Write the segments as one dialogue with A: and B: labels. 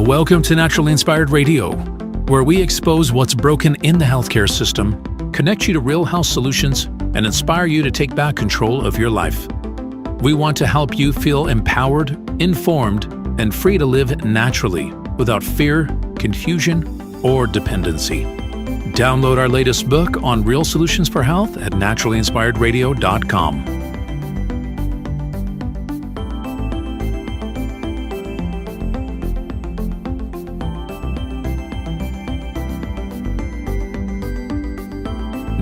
A: Welcome to Naturally Inspired Radio, where we expose what's broken in the healthcare system, connect you to real health solutions, and inspire you to take back control of your life. We want to help you feel empowered, informed, and free to live naturally without fear, confusion, or dependency. Download our latest book on real solutions for health at naturallyinspiredradio.com.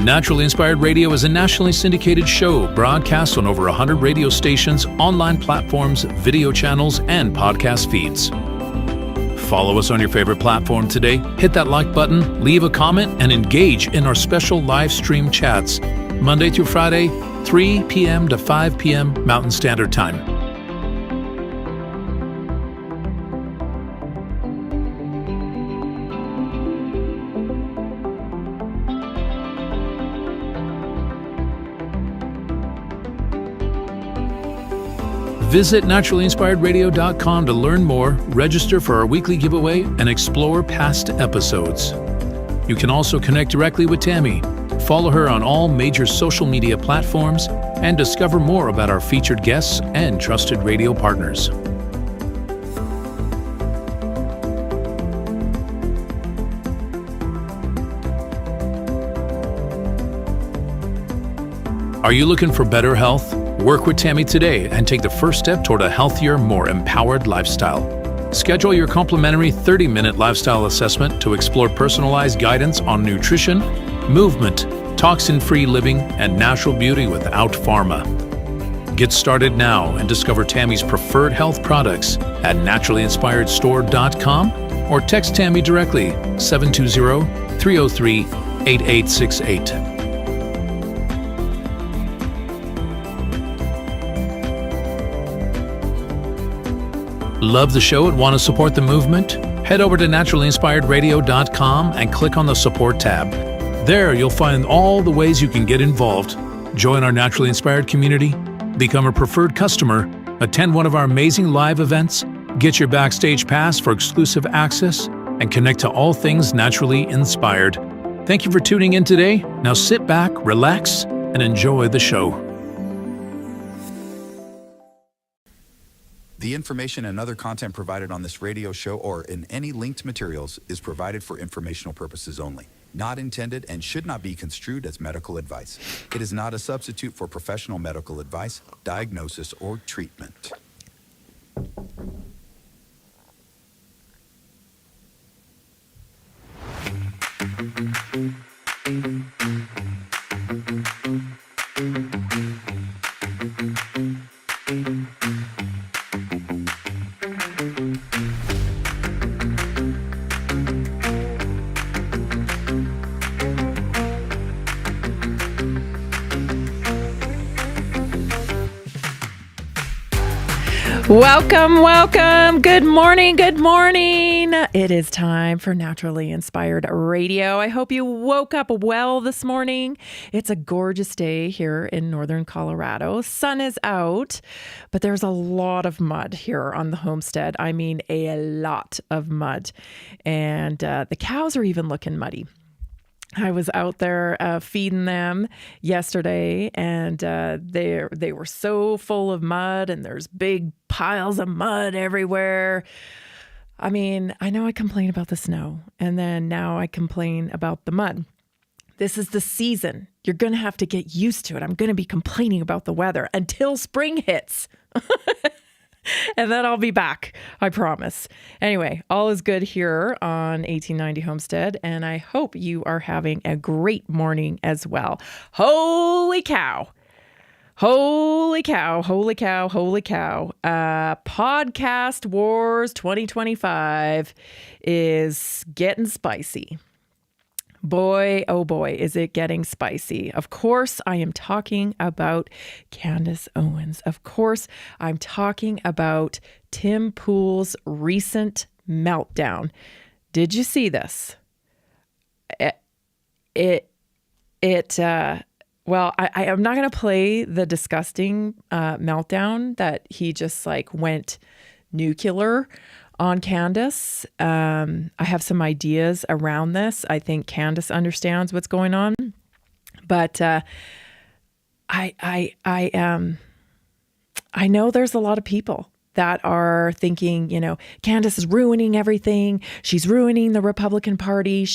A: Naturally Inspired Radio is a nationally syndicated show broadcast on over 100 radio stations, online platforms, video channels, and podcast feeds. Follow us on your favorite platform today, hit that like button, leave a comment, and engage in our special live stream chats, Monday through Friday, 3 p.m. to 5 p.m. Mountain Standard Time. Visit naturallyinspiredradio.com to learn more, register for our weekly giveaway, and explore past episodes. You can also connect directly with Tammy, follow her on all major social media platforms, and discover more about our featured guests and trusted radio partners. Are you looking for better health? Work with Tammy today and take the first step toward a healthier, more empowered lifestyle. Schedule your complimentary 30-minute lifestyle assessment to explore personalized guidance on nutrition, movement, toxin-free living, and natural beauty without pharma. Get started now and discover Tammy's preferred health products at naturallyinspiredstore.com or text Tammy directly 720-303-8868. Love the show and want to support the movement? Head over to naturallyinspiredradio.com and click on the support tab. There you'll find all the ways you can get involved. Join our Naturally Inspired community, become a preferred customer, attend one of our amazing live events, get your backstage pass for exclusive access, and connect to all things naturally inspired. Thank you for tuning in today. Now sit back, relax, and enjoy the show.
B: The information and other content provided on this radio show or in any linked materials is provided for informational purposes only, not intended and should not be construed as medical advice. It is not a substitute for professional medical advice, diagnosis, or treatment.
C: Welcome. Good morning. It is time for Naturally Inspired Radio. I hope you woke up well this morning. It's a gorgeous day here in northern Colorado. Sun is out, but there's a lot of mud here on the homestead. I mean, a lot of mud. And the cows are even looking muddy. I was out there feeding them yesterday, and they were so full of mud, and there's big piles of mud everywhere. I mean, I know I complain about the snow, and then now I complain about the mud. This is the season. You're going to have to get used to it. I'm going to be complaining about the weather until spring hits. And then I'll be back, I promise. Anyway, all is good here on 1890 Homestead, and I hope you are having a great morning as well. Holy cow. Podcast Wars 2025 is getting spicy. Boy, oh boy, is it getting spicy. Of course, I am talking about Candace Owens. Of course, I'm talking about Tim Pool's recent meltdown. Did you see this? I'm not going to play the disgusting meltdown that he just went nuclear on Candace. I have some ideas around this. I think Candace understands what's going on, but I know there's a lot of people that are thinking, Candace is ruining everything. She's ruining the Republican Party.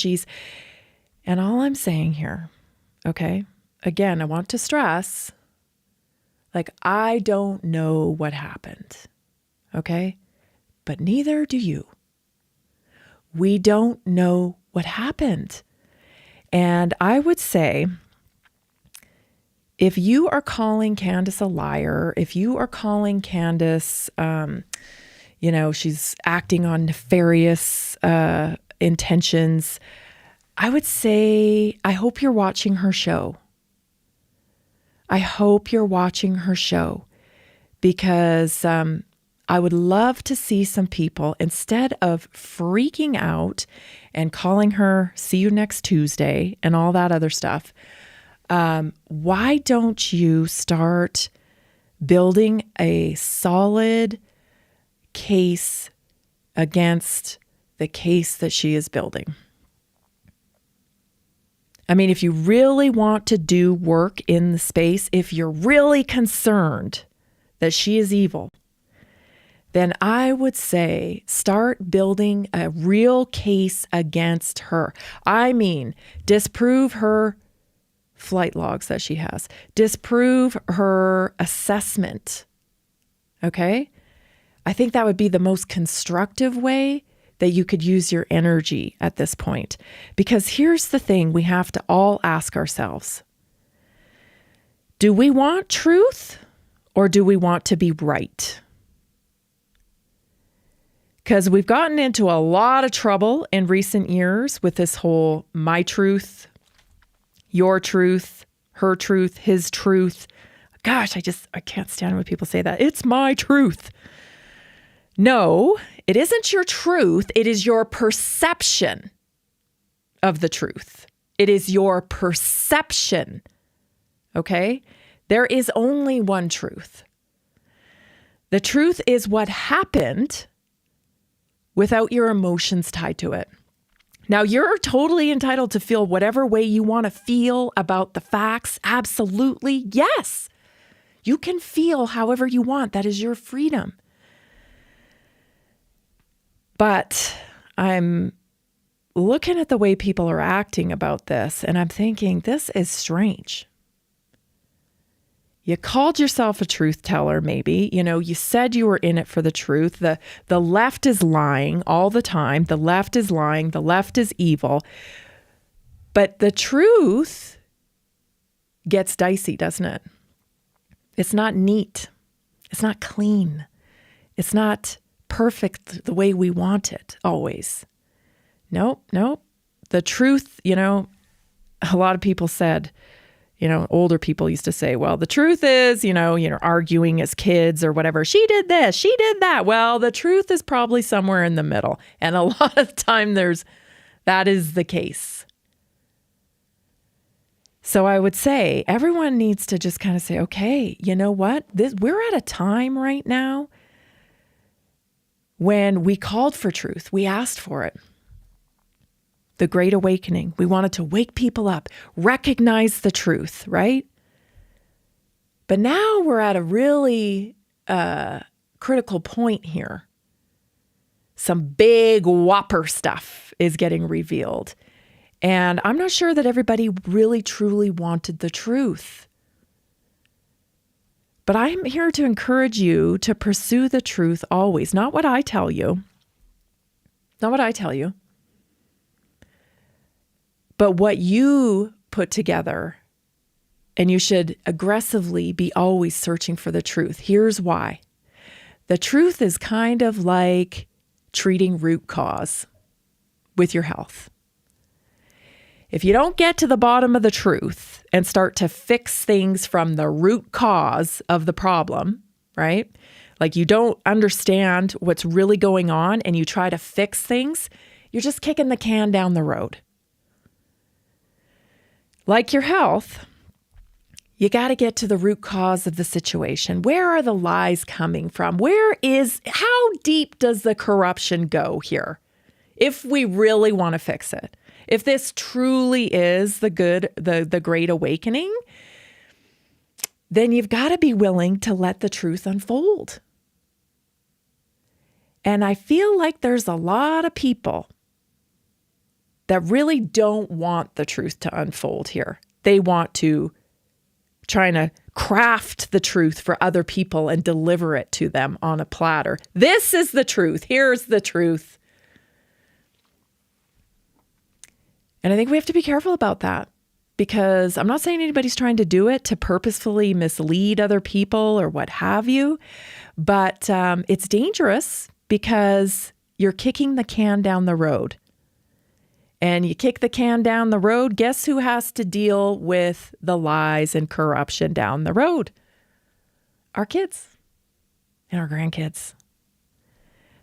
C: And all I'm saying here, okay, again, I want to stress, I don't know what happened, okay? But neither do you. We don't know what happened. And I would say, if you are calling Candace a liar, if you are calling Candace, she's acting on nefarious intentions, I would say, I hope you're watching her show. I hope you're watching her show, because I would love to see some people, instead of freaking out and calling her, see you next Tuesday and all that other stuff, why don't you start building a solid case against the case that she is building? I mean, if you really want to do work in the space, if you're really concerned that she is evil, then I would say start building a real case against her. I mean, disprove her flight logs that she has. Disprove her assessment. Okay? I think that would be the most constructive way that you could use your energy at this point. Because here's the thing we have to all ask ourselves. Do we want truth, or do we want to be right? Because we've gotten into a lot of trouble in recent years with this whole my truth, your truth, her truth, his truth. Gosh, I can't stand when people say that. It's my truth. No, it isn't your truth. It is your perception of the truth. It is your perception. Okay? There is only one truth. The truth is what happened without your emotions tied to it. Now, you're totally entitled to feel whatever way you want to feel about the facts. Absolutely. Yes. You can feel however you want. That is your freedom. But I'm looking at the way people are acting about this, and I'm thinking, this is strange. You called yourself a truth teller, maybe. You said you were in it for the truth. The left is lying all the time. The left is lying. The left is evil. But the truth gets dicey, doesn't it? It's not neat. It's not clean. It's not perfect the way we want it always. Nope. The truth, a lot of people said, older people used to say, well, the truth is, arguing as kids or whatever. She did this, she did that. Well, the truth is probably somewhere in the middle. And a lot of time that is the case. So I would say everyone needs to just kind of say, okay, you know what? We're at a time right now when we called for truth. We asked for it. The Great Awakening. We wanted to wake people up, recognize the truth, right? But now we're at a really critical point here. Some big whopper stuff is getting revealed. And I'm not sure that everybody really truly wanted the truth. But I'm here to encourage you to pursue the truth always. Not what I tell you. Not what I tell you. But what you put together. And you should aggressively be always searching for the truth. Here's why. The truth is kind of like treating root cause with your health. If you don't get to the bottom of the truth and start to fix things from the root cause of the problem, right? Like you don't understand what's really going on and you try to fix things, you're just kicking the can down the road. Like your health, You got to get to the root cause of the situation. Where are the lies coming from? How deep does the corruption go here? If we really want to fix it, if this truly is the great awakening, then you've got to be willing to let the truth unfold. And I feel like there's a lot of people that really don't want the truth to unfold here. They want to trying to craft the truth for other people and deliver it to them on a platter. This is the truth. Here's the truth. And I think we have to be careful about that, because I'm not saying anybody's trying to do it to purposefully mislead other people or what have you, but it's dangerous because you're kicking the can down the road. And you kick the can down the road, guess who has to deal with the lies and corruption down the road? Our kids and our grandkids.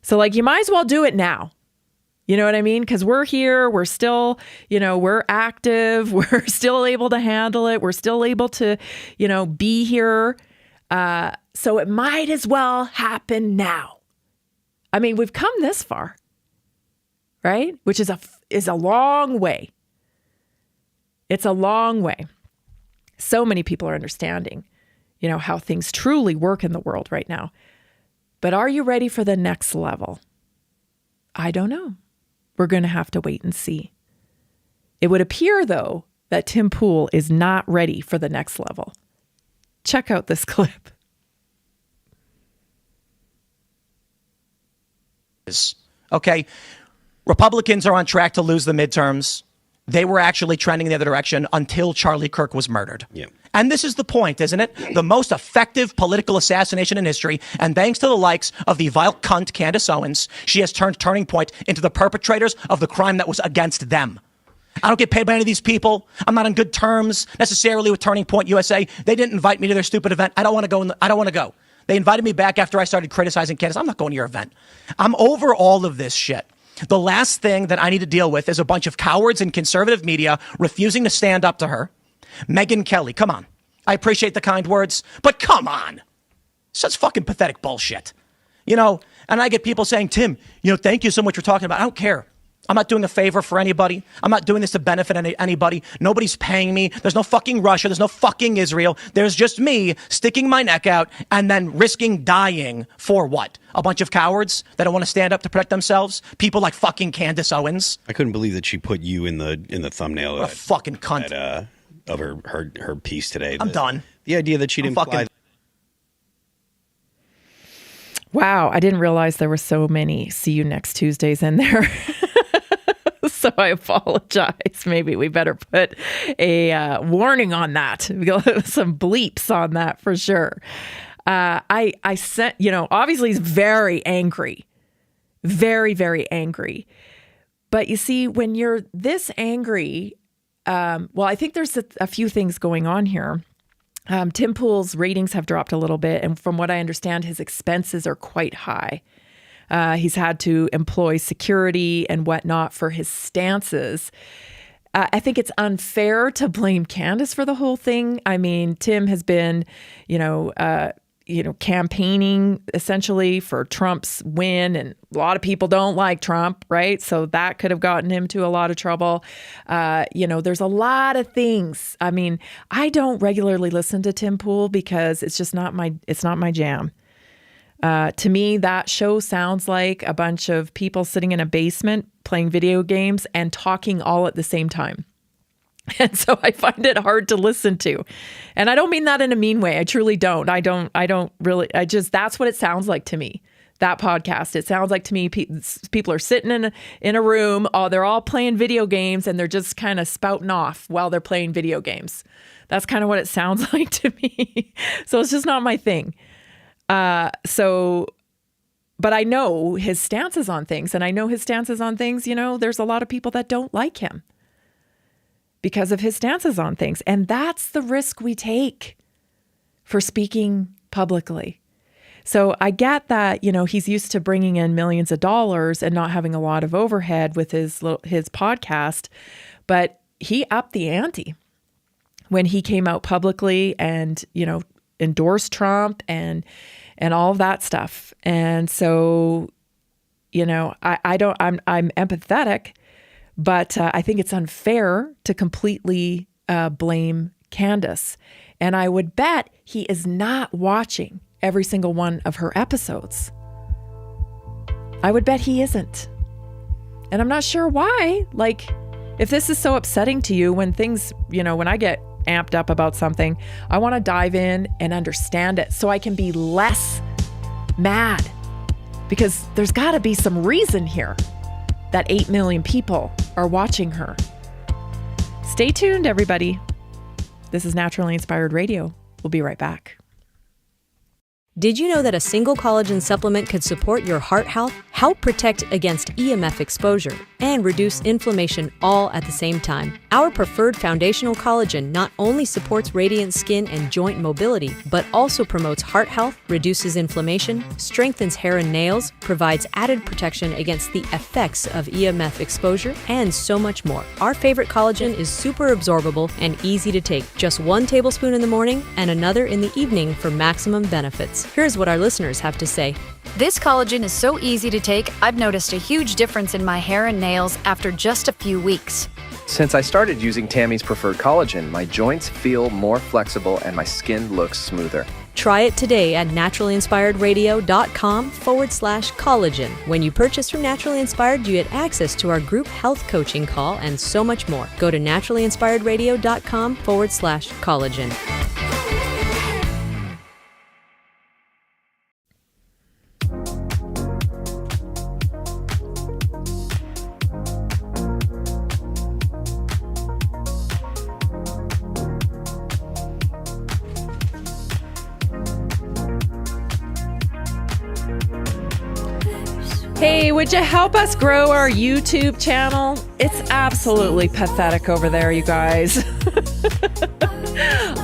C: So you might as well do it now. You know what I mean? Because we're here, we're still, we're active, we're still able to handle it, we're still able to, be here. So it might as well happen now. I mean, we've come this far, right? Which is a long way. It's a long way. So many people are understanding, how things truly work in the world right now. But are you ready for the next level? I don't know. We're going to have to wait and see. It would appear, though, that Tim Pool is not ready for the next level. Check out this clip.
D: Okay, Republicans are on track to lose the midterms. They were actually trending the other direction until Charlie Kirk was murdered.
E: Yeah.
D: And this is the point, isn't it? The most effective political assassination in history. And thanks to the likes of the vile cunt Candace Owens, she has turned Turning Point into the perpetrators of the crime that was against them. I don't get paid by any of these people. I'm not on good terms necessarily with Turning Point USA. They didn't invite me to their stupid event. I don't want to go. I don't want to go. They invited me back after I started criticizing Candace. I'm not going to your event. I'm over all of this shit. The last thing that I need to deal with is a bunch of cowards in conservative media refusing to stand up to her. Megyn Kelly, come on. I appreciate the kind words, but come on. Such fucking pathetic bullshit. And I get people saying, Tim, thank you so much for talking about it. I don't care. I'm not doing a favor for anybody. I'm not doing this to benefit anybody. Nobody's paying me. There's no fucking Russia. There's no fucking Israel. There's just me sticking my neck out and then risking dying for what? A bunch of cowards that don't want to stand up to protect themselves? People like fucking Candace Owens?
E: I couldn't believe that she put you in the thumbnail.
D: What a fucking cunt.
E: Of her piece today.
D: I'm done.
E: The idea that she didn't fly.
C: Wow, I didn't realize there were so many see you next Tuesdays in there. So I apologize. Maybe we better put a warning on that. Some bleeps on that for sure. I sent, obviously he's very angry. Very, very angry. But you see, when you're this angry, I think there's a few things going on here. Tim Pool's ratings have dropped a little bit. And from what I understand, his expenses are quite high. He's had to employ security and whatnot for his stances. I think it's unfair to blame Candace for the whole thing. I mean, Tim has been, campaigning essentially for Trump's win, and a lot of people don't like Trump, right? So that could have gotten him to a lot of trouble. There's a lot of things. I mean, I don't regularly listen to Tim Pool because it's just not my jam. To me, that show sounds like a bunch of people sitting in a basement playing video games and talking all at the same time. And so I find it hard to listen to. And I don't mean that in a mean way. I truly don't. That's what it sounds like to me. That podcast. It sounds like to me, people are sitting in a room. They're all playing video games and they're just kind of spouting off while they're playing video games. That's kind of what it sounds like to me. So it's just not my thing. But I know his stances on things, and I know his stances on things, there's a lot of people that don't like him because of his stances on things. And that's the risk we take for speaking publicly. So I get that, he's used to bringing in millions of dollars and not having a lot of overhead with his podcast, but he upped the ante when he came out publicly and, endorsed Trump and all of that stuff. And so, I'm empathetic, but I think it's unfair to completely blame Candace. And I would bet he is not watching every single one of her episodes. I would bet he isn't. And I'm not sure why. Like, if this is so upsetting to you, when things, when I get amped up about something, I want to dive in and understand it so I can be less mad. Because there's got to be some reason here that 8 million people are watching her. Stay tuned, everybody. This is Naturally Inspired Radio. We'll be right back.
F: Did you know that a single collagen supplement could support your heart health, help protect against EMF exposure, and reduce inflammation all at the same time? Our preferred foundational collagen not only supports radiant skin and joint mobility, but also promotes heart health, reduces inflammation, strengthens hair and nails, provides added protection against the effects of EMF exposure, and so much more. Our favorite collagen is super absorbable and easy to take. Just 1 tablespoon in the morning and another in the evening for maximum benefits. Here's what our listeners have to say.
G: This collagen is so easy to take, I've noticed a huge difference in my hair and nails after just a few weeks.
H: Since I started using Tammy's preferred collagen, my joints feel more flexible and my skin looks smoother.
F: Try it today at naturalinspiredradio.com/collagen. When you purchase from Naturally Inspired, you get access to our group health coaching call and so much more. Go to naturalinspiredradio.com/collagen.
C: Hey, would you help us grow our YouTube channel? It's absolutely pathetic over there, you guys.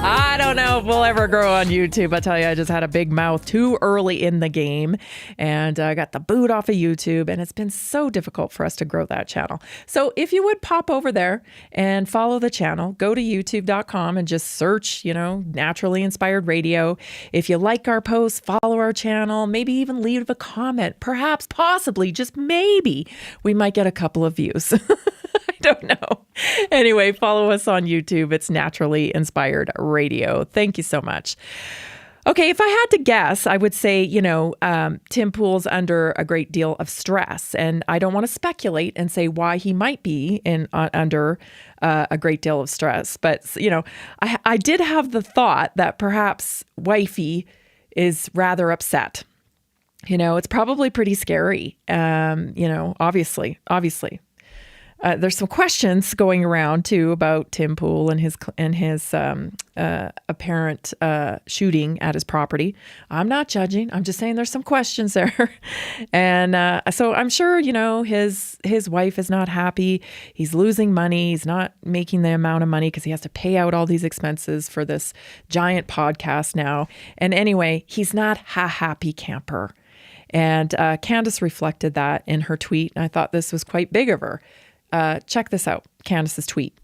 C: I don't know if we'll ever grow on YouTube. I tell you, I just had a big mouth too early in the game and I got the boot off of YouTube, and it's been so difficult for us to grow that channel. So if you would pop over there and follow the channel, go to youtube.com and just search, Naturally Inspired Radio. If you like our posts, follow our channel, maybe even leave a comment. Perhaps, possibly, just maybe we might get a couple of views. I don't know. Anyway, follow us on YouTube. It's Naturally Inspired Radio. Thank you so much. Okay, if I had to guess, I would say, Tim Pool's under a great deal of stress. And I don't want to speculate and say why he might be under a great deal of stress. But, I did have the thought that perhaps wifey is rather upset. It's probably pretty scary, obviously. There's some questions going around too about Tim Pool and his apparent shooting at his property. I'm not judging. I'm just saying there's some questions there, and so I'm sure his wife is not happy. He's losing money. He's not making the amount of money because he has to pay out all these expenses for this giant podcast now. And anyway, he's not a happy camper. And Candace reflected that in her tweet, and I thought this was quite big of her. Check this out, Candace's tweet.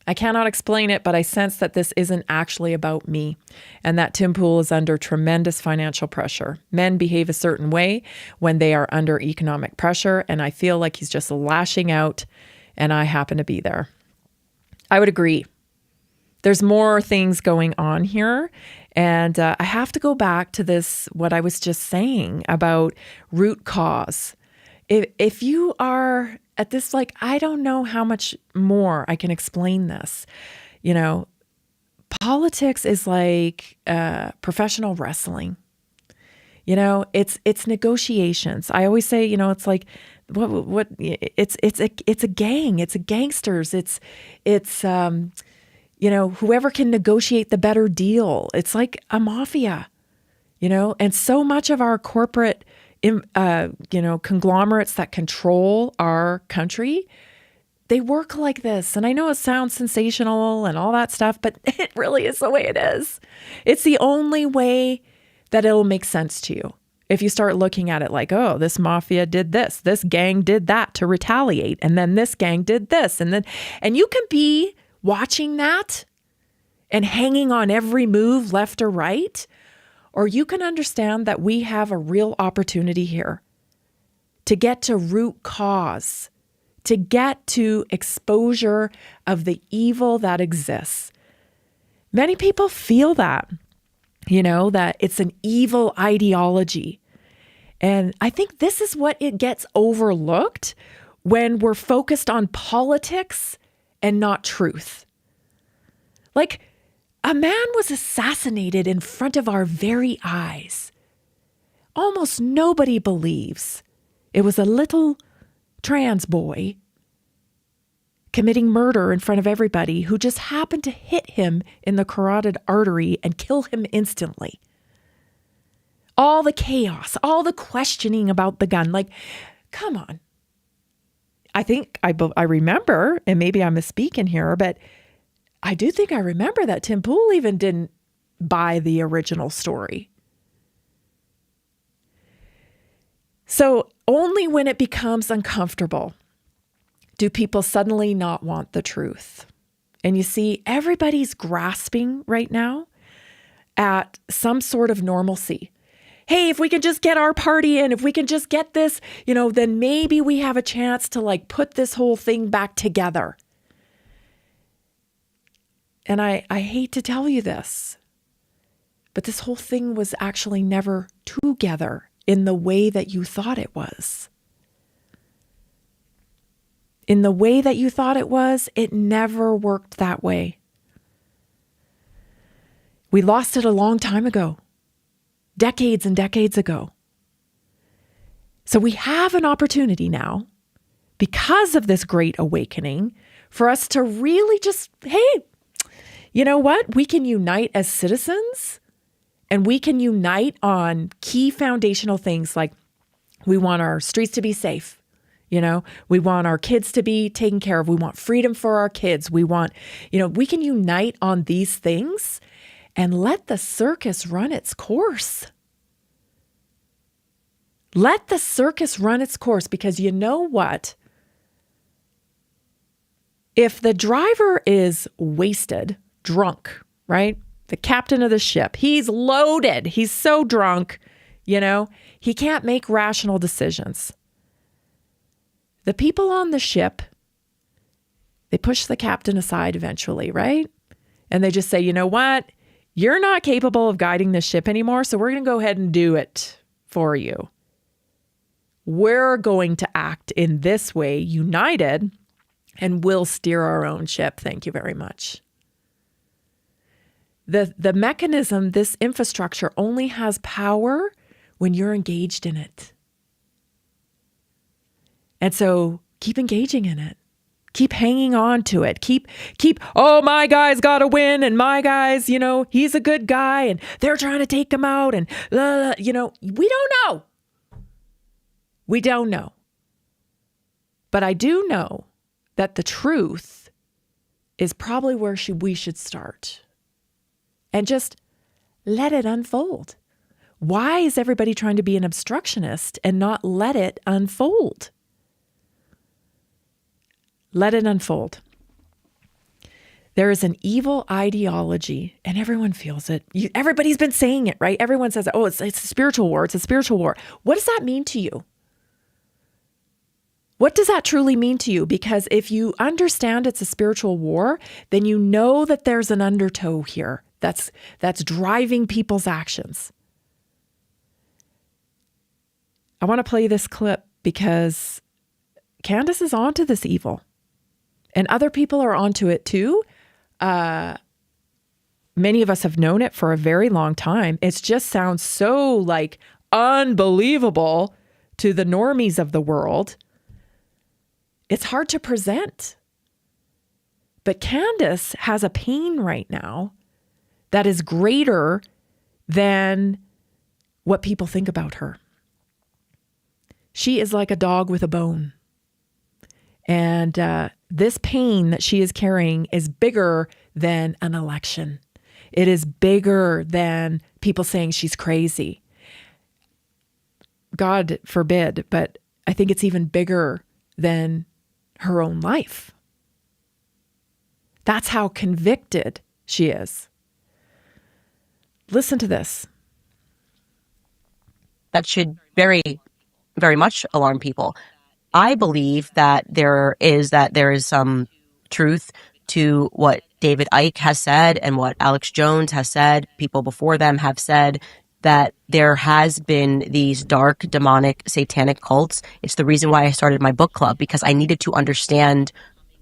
C: I cannot explain it, but I sense that this isn't actually about me and that Tim Pool is under tremendous financial pressure. Men behave a certain way when they are under economic pressure, and I feel like he's just lashing out, and I happen to be there. I would agree. There's more things going on here, and I have to go back to this, what I was just saying about root cause. If you are at this, I don't know how much more I can explain this. Politics is like professional wrestling. It's negotiations. I always say, it's like it's a gang. It's a gangsters. It's whoever can negotiate the better deal. It's like a mafia. And so much of our corporate conglomerates that control our country, they work like this. And I know it sounds sensational and all that stuff, but it really is the way it is. It's the only way that it'll make sense to you. If you start looking at it like, oh, this mafia did this gang did that to retaliate, and then this gang did this, and you can be watching that and hanging on every move left or right, or you can understand that we have a real opportunity here to get to root cause, to get to exposure of the evil that exists. Many people feel that. That it's an evil ideology. And I think this is what it gets overlooked when we're focused on politics and not truth. Like, a man was assassinated in front of our very eyes. Almost nobody believes it was a little trans boy committing murder in front of everybody who just happened to hit him in the carotid artery and kill him instantly. All the chaos, all the questioning about the gun, like, come on. I think I remember, and maybe I'm misspeaking here, but I do think I remember that Tim Pool even didn't buy the original story. So only when it becomes uncomfortable do people suddenly not want the truth. And you see, everybody's grasping right now at some sort of normalcy. Hey, if we can just get our party in, if we can just get this, then maybe we have a chance to put this whole thing back together. And I hate to tell you this, but this whole thing was actually never together in the way that you thought it was. In the way that you thought it was, it never worked that way. We lost it a long time ago, decades and decades ago. So we have an opportunity now, because of this great awakening, for us to really just, hey, you know what? We can unite as citizens, and we can unite on key foundational things like we want our streets to be safe. We want our kids to be taken care of. We want freedom for our kids. We want, we can unite on these things and let the circus run its course. Let the circus run its course, because you know what? If the driver is wasted, drunk, right? The captain of the ship, he's loaded. He's so drunk, he can't make rational decisions. The people on the ship, they push the captain aside eventually, right? And they just say, you know what? You're not capable of guiding this ship anymore, so we're going to go ahead and do it for you. We're going to act in this way, united, and we'll steer our own ship. Thank you very much. The mechanism, this infrastructure, only has power when you're engaged in it. And so keep engaging in it. Keep hanging on to it. Keep, oh, my guy's got to win. And my guy's, he's a good guy and they're trying to take him out. And, we don't know. We don't know. But I do know that the truth is probably where we should start. And just let it unfold. Why is everybody trying to be an obstructionist and not let it unfold? Let it unfold. There is an evil ideology, and everyone feels it. Everybody's been saying it, right? Everyone says, oh, it's a spiritual war. It's a spiritual war. What does that mean to you? What does that truly mean to you? Because if you understand it's a spiritual war, then you know that there's an undertow here that's driving people's actions. I want to play this clip because Candace is onto this evil. And other people are onto it too. Many of us have known it for a very long time. It just sounds so unbelievable to the normies of the world. It's hard to present. But Candace has a pain right now that is greater than what people think about her. She is like a dog with a bone. And this pain that she is carrying is bigger than an election. It is bigger than people saying she's crazy. God forbid, but I think it's even bigger than her own life. That's how convicted she is. Listen to this.
I: That should very, very much alarm people. I believe that there is some truth to what David Icke has said and what Alex Jones has said. People before them have said that there has been these dark, demonic, satanic cults. It's the reason why I started my book club, because I needed to understand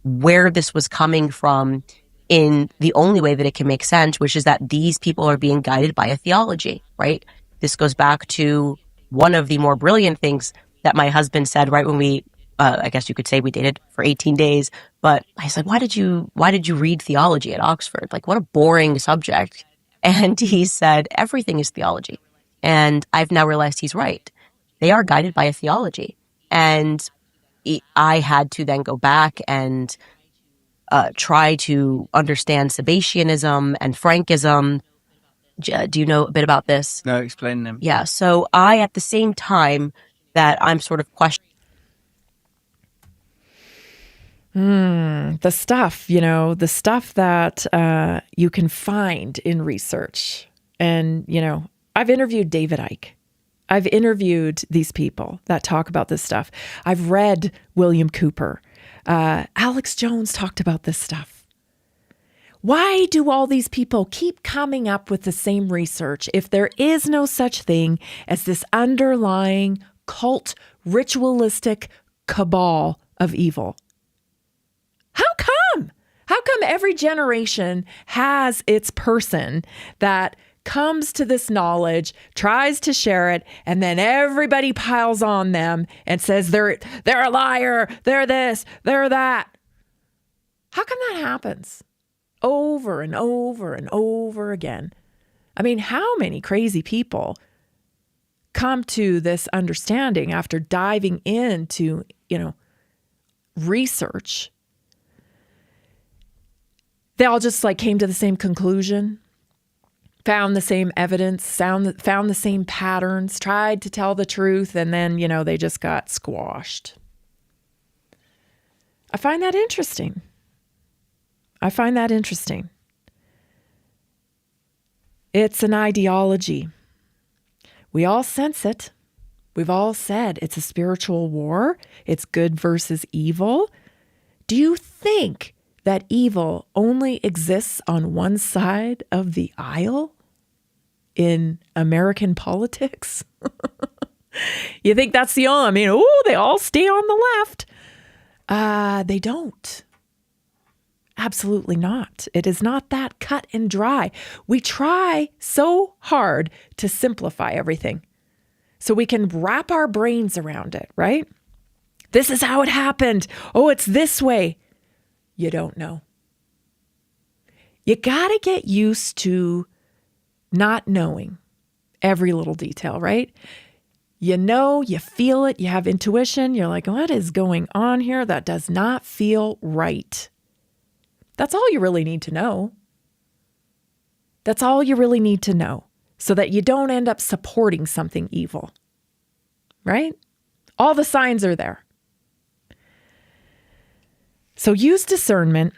I: where this was coming from in the only way that it can make sense, which is that these people are being guided by a theology, right? This goes back to one of the more brilliant things that my husband said right when we, I guess you could say we dated for 18 days. But I said, why did you read theology at Oxford? Like, what a boring subject. And he said, everything is theology. And I've now realized he's right. They are guided by a theology. And I had to then go back and try to understand Sabbatianism and Frankism. Do you know a bit about this?
J: No, explain them.
I: Yeah. So I, at the same time that I'm sort of questioning
C: the stuff, the stuff that you can find in research. And, I've interviewed David Icke. I've interviewed these people that talk about this stuff. I've read William Cooper. Alex Jones talked about this stuff. Why do all these people keep coming up with the same research if there is no such thing as this underlying cult, ritualistic cabal of evil? How come? How come every generation has its person that comes to this knowledge, tries to share it, and then everybody piles on them and says they're a liar, they're this, they're that? How come that happens over and over and over again? I mean, how many crazy people come to this understanding after diving into, research? They all just came to the same conclusion, found the same evidence, found the same patterns, tried to tell the truth, and then, they just got squashed. I find that interesting. It's an ideology. We all sense it. We've all said it's a spiritual war. It's good versus evil. Do you think that evil only exists on one side of the aisle in American politics? You think that's the only, they all stay on the left. They don't. Absolutely not. It is not that cut and dry. We try so hard to simplify everything so we can wrap our brains around it, right? This is how it happened. Oh, it's this way. You don't know. You got to get used to not knowing every little detail, right? You feel it, you have intuition. You're like, what is going on here? That does not feel right. That's all you really need to know. That's all you really need to know so that you don't end up supporting something evil, right? All the signs are there. So use discernment.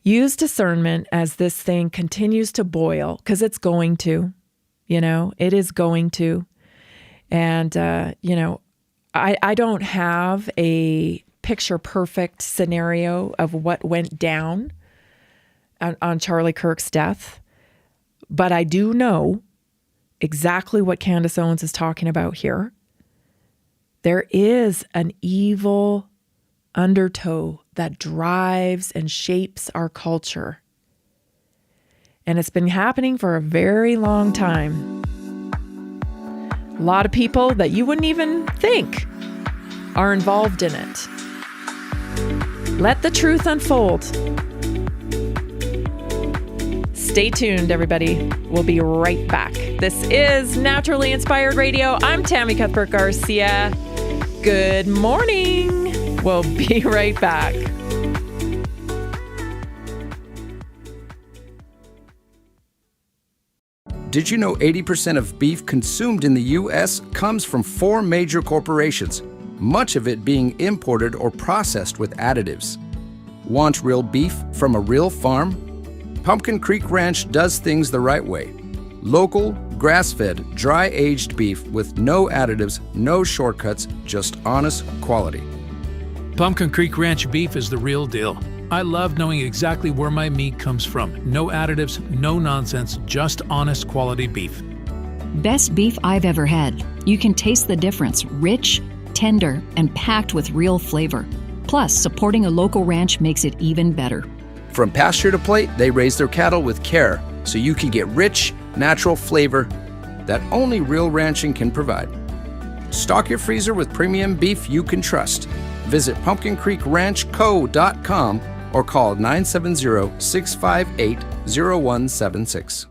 C: Use discernment as this thing continues to boil, because it's going to, it is going to. And, I don't have a picture perfect scenario of what went down on Charlie Kirk's death, but I do know exactly what Candace Owens is talking about here. There is an evil undertow that drives and shapes our culture. And it's been happening for a very long time. A lot of people that you wouldn't even think are involved in it. Let the truth unfold. Stay tuned, everybody. We'll be right back. This is Naturally Inspired Radio. I'm Tammy Cuthbert Garcia. Good morning. We'll be right back.
J: Did you know 80% of beef consumed in the U.S. comes from 4 major corporations, much of it being imported or processed with additives? Want real beef from a real farm? Pumpkin Creek Ranch does things the right way. Local, grass-fed, dry-aged beef with no additives, no shortcuts, just honest quality.
A: Pumpkin Creek Ranch beef is the real deal. I love knowing exactly where my meat comes from. No additives, no nonsense, just honest quality beef.
K: Best beef I've ever had. You can taste the difference. Rich, tender, and packed with real flavor. Plus, supporting a local ranch makes it even better.
J: From pasture to plate, they raise their cattle with care, so you can get rich, natural flavor that only real ranching can provide. Stock your freezer with premium beef you can trust. Visit pumpkincreekranchco.com or call 970-658-0176.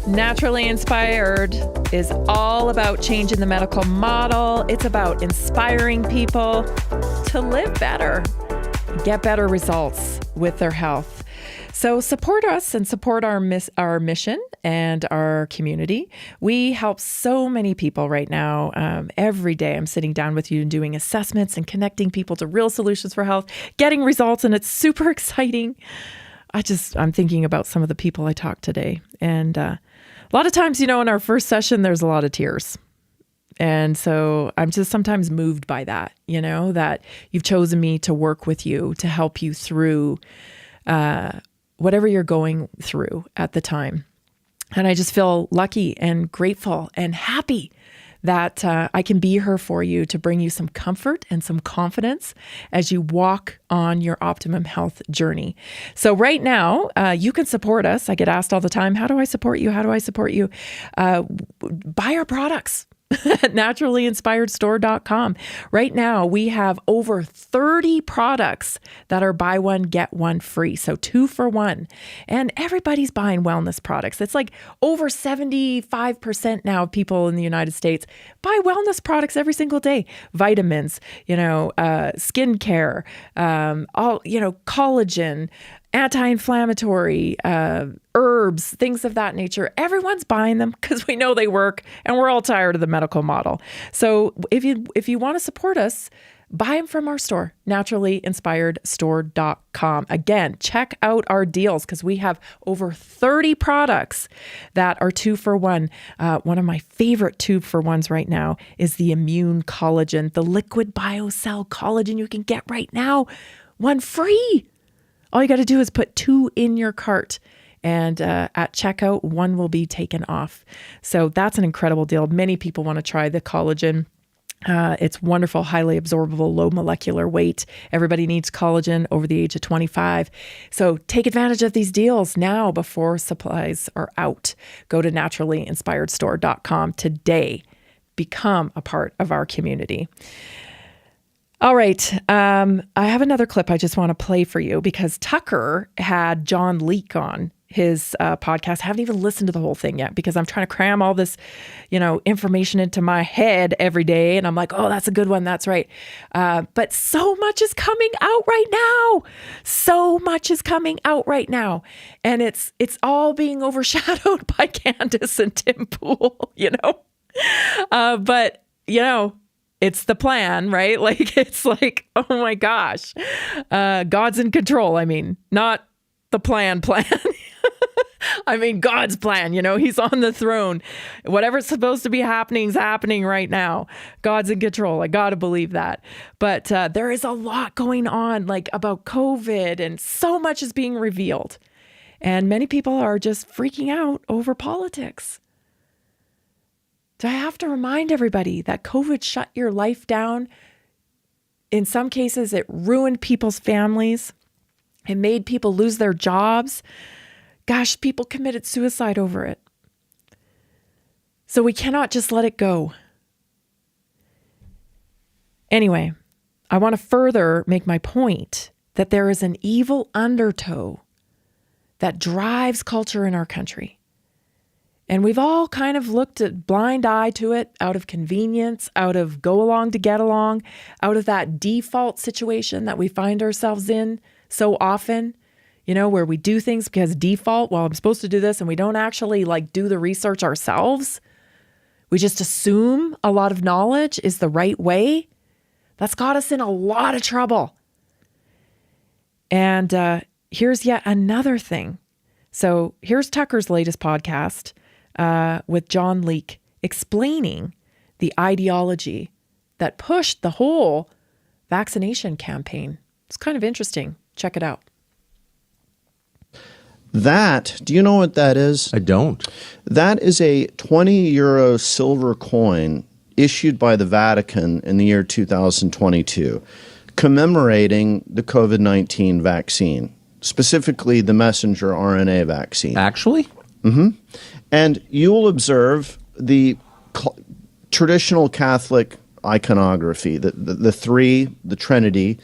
C: Naturally Inspired is all about changing the medical model. It's about inspiring people to live better, get better results with their health. So support us and support our mission and our community. We help so many people right now. Every day I'm sitting down with you and doing assessments and connecting people to real solutions for health, getting results, and it's super exciting. I'm thinking about some of the people I talked today. And a lot of times, in our first session, there's a lot of tears. And so I'm just sometimes moved by that, that you've chosen me to work with you, to help you through whatever you're going through at the time. And I just feel lucky and grateful and happy that I can be here for you to bring you some comfort and some confidence as you walk on your optimum health journey. So right now, you can support us. I get asked all the time, how do I support you? How do I support you? Buy our products. At naturallyinspiredstore.com. Right now, we have over 30 products that are buy one, get one free. So 2 for 1. And everybody's buying wellness products. It's like over 75% now of people in the United States buy wellness products every single day. Vitamins, skincare, collagen, anti-inflammatory, herbs, things of that nature. Everyone's buying them because we know they work and we're all tired of the medical model. So if you want to support us, buy them from our store, naturallyinspiredstore.com. Again, check out our deals because we have over 30 products that are 2 for 1. One of my favorite 2 for 1s right now is the Immune Collagen, the liquid biocell collagen you can get right now, 1 free. All you got to do is put 2 in your cart, and at checkout, 1 will be taken off. So that's an incredible deal. Many people want to try the collagen. It's wonderful, highly absorbable, low molecular weight. Everybody needs collagen over the age of 25. So take advantage of these deals now before supplies are out. Go to naturallyinspiredstore.com today. Become a part of our community. All right. I have another clip I just want to play for you because Tucker had John Leake on his podcast. I haven't even listened to the whole thing yet because I'm trying to cram all this, information into my head every day. And I'm like, oh, that's a good one. That's right. But so much is coming out right now. So much is coming out right now. And it's all being overshadowed by Candace and Tim Pool, but it's the plan, right? It's like, oh my gosh, God's in control. I mean, not the plan. I mean, God's plan, he's on the throne. Whatever's supposed to be happening is happening right now. God's in control. I got to believe that. But there is a lot going on, about COVID, and so much is being revealed. And many people are just freaking out over politics. Do I have to remind everybody that COVID shut your life down? In some cases, it ruined people's families. It made people lose their jobs. Gosh, people committed suicide over it. So we cannot just let it go. Anyway, I want to further make my point that there is an evil undertow that drives culture in our country. And we've all kind of looked at blind eye to it out of convenience, out of go along to get along, out of that default situation that we find ourselves in so often, where we do things because default, well, I'm supposed to do this, and we don't actually do the research ourselves. We just assume a lot of knowledge is the right way. That's got us in a lot of trouble. And here's yet another thing. So here's Tucker's latest podcast with John Leake explaining the ideology that pushed the whole vaccination campaign. It's kind of interesting. Check it out.
L: Do you know what that is?
M: I don't.
L: That is a 20 euro silver coin issued by the Vatican in the year 2022, commemorating the COVID-19 vaccine, specifically the messenger RNA vaccine.
M: Actually?
L: Mm-hmm. And you will observe the traditional Catholic iconography, the three, the Trinity.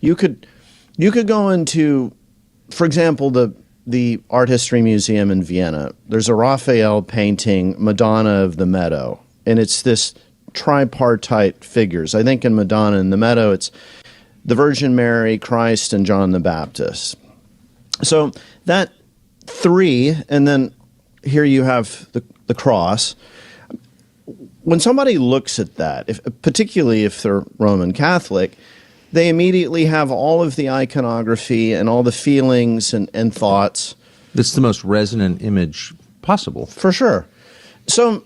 L: You could go into, for example, the Art History Museum in Vienna. There's a Raphael painting, Madonna of the Meadow, and it's this tripartite figures. I think in Madonna in the Meadow, it's the Virgin Mary, Christ, and John the Baptist. So that three, and then here you have the cross. When somebody looks at that, particularly if they're Roman Catholic, they immediately have all of the iconography and all the feelings and thoughts.
M: It's the most resonant image possible.
L: For sure. So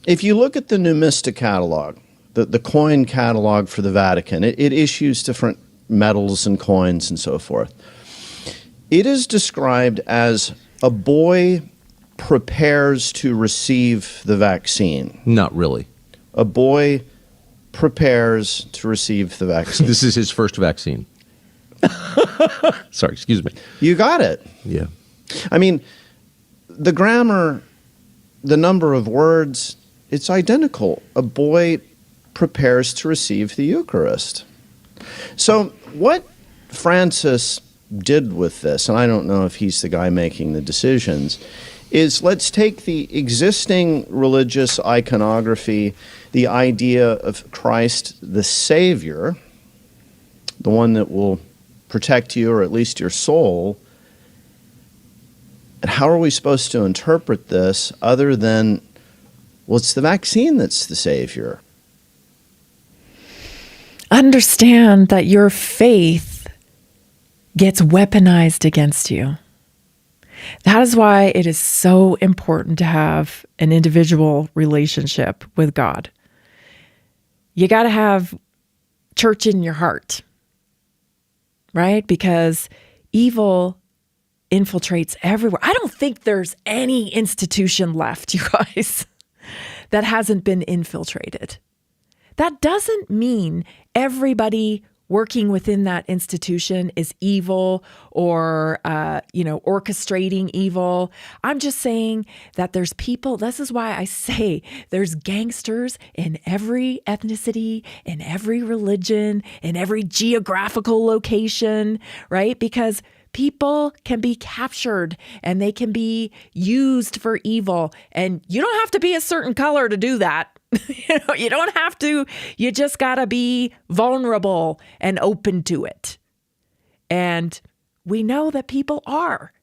L: if you look at the Numista catalog, the coin catalog for the Vatican, it issues different metals and coins and so forth. It is described as a boy prepares to receive the vaccine.
M: Not really.
L: A boy prepares to receive the vaccine.
M: This is his first vaccine. Sorry, excuse me.
L: You got it.
M: Yeah.
L: I mean, the grammar, the number of words, it's identical. A boy prepares to receive the Eucharist. So what Francis did with this, and I don't know if he's the guy making the decisions, is let's take the existing religious iconography, the idea of Christ the Savior, the one that will protect you or at least your soul, and how are we supposed to interpret this other than, well, it's the vaccine that's the Savior?
C: Understand that your faith gets weaponized against you. That is why it is so important to have an individual relationship with God. You got to have church in your heart, right? Because evil infiltrates everywhere. I don't think there's any institution left, you guys, that hasn't been infiltrated. That doesn't mean everybody working within that institution is evil or, orchestrating evil. I'm just saying that there's people. This is why I say there's gangsters in every ethnicity, in every religion, in every geographical location, right? Because people can be captured and they can be used for evil. And you don't have to be a certain color to do that. You don't have to. You just got to be vulnerable and open to it. And we know that people are.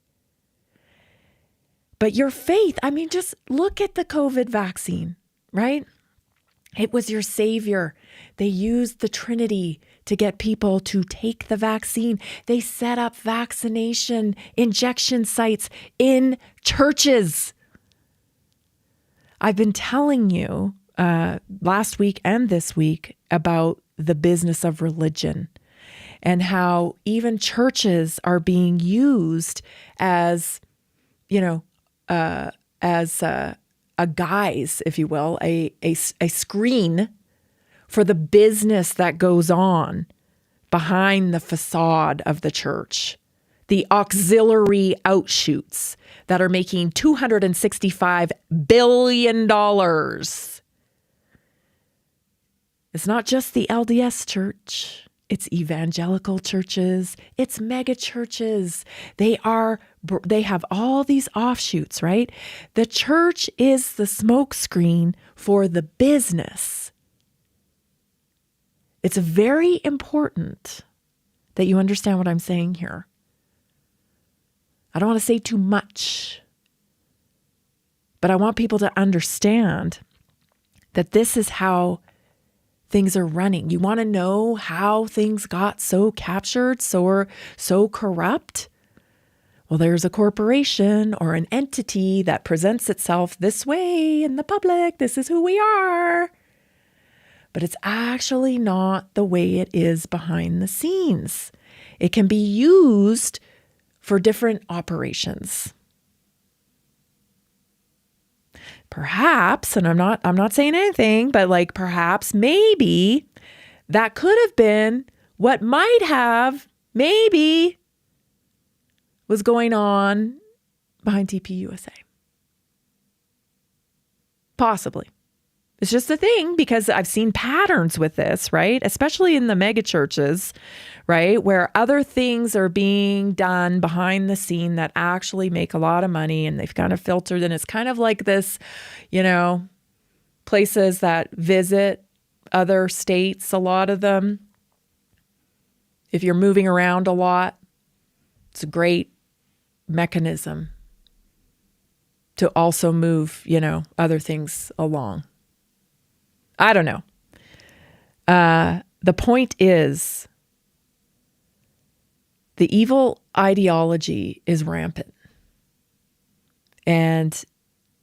C: But your faith, just look at the COVID vaccine, right? It was your savior. They used the Trinity to get people to take the vaccine. They set up vaccination injection sites in churches. I've been telling you last week and this week about the business of religion and how even churches are being used as, a guise, if you will, a screen for the business that goes on behind the facade of the church. The auxiliary outshoots that are making $265 billion. It's not just the LDS church. It's evangelical churches. It's mega churches. They have all these offshoots, right? The church is the smokescreen for the business. It's very important that you understand what I'm saying here. I don't want to say too much, but I want people to understand that this is how things are running. You want to know how things got so captured, so corrupt? Well, there's a corporation or an entity that presents itself this way in the public. This is who we are. But it's actually not the way it is behind the scenes. It can be used for different operations. Perhaps, and I'm not saying anything, but like perhaps, maybe that could have been what might have, maybe, was going on behind TPUSA. Possibly. It's just a thing because I've seen patterns with this, right? Especially in the mega churches, right? Where other things are being done behind the scene that actually make a lot of money, and they've kind of filtered. And it's kind of like this, places that visit other states, a lot of them. If you're moving around a lot, it's a great mechanism to also move, other things along. I don't know. The point is, the evil ideology is rampant. And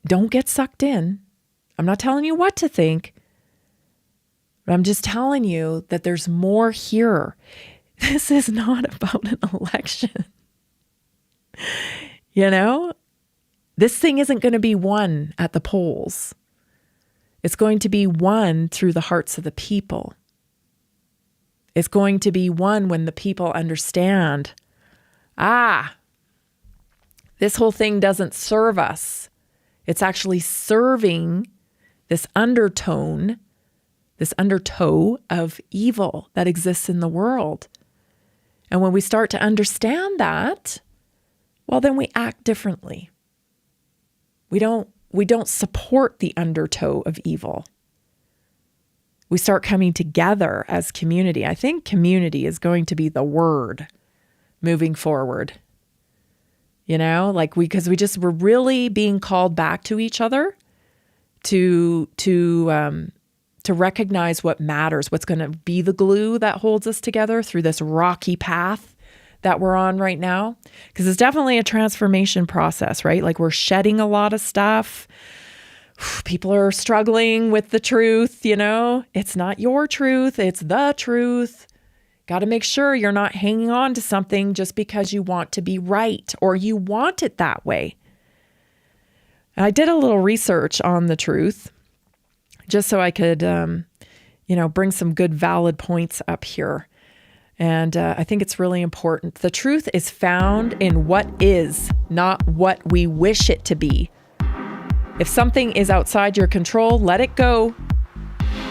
C: don't get sucked in. I'm not telling you what to think, but I'm just telling you that there's more here. This is not about an election. This thing isn't going to be won at the polls. It's going to be won through the hearts of the people. It's going to be won when the people understand, this whole thing doesn't serve us. It's actually serving this undertow of evil that exists in the world. And when we start to understand that, well, then we act differently. We don't support the undertow of evil. We start coming together as community. I think community is going to be the word moving forward. Because we're really being called back to each other to recognize what matters, what's going to be the glue that holds us together through this rocky path that we're on right now. Because it's definitely a transformation process, right? Like we're shedding a lot of stuff. People are struggling with the truth, It's not your truth, it's the truth. Got to make sure you're not hanging on to something just because you want to be right or you want it that way. And I did a little research on the truth just so I could, bring some good valid points up here. And I think it's really important. The truth is found in what is, not what we wish it to be. If something is outside your control, let it go.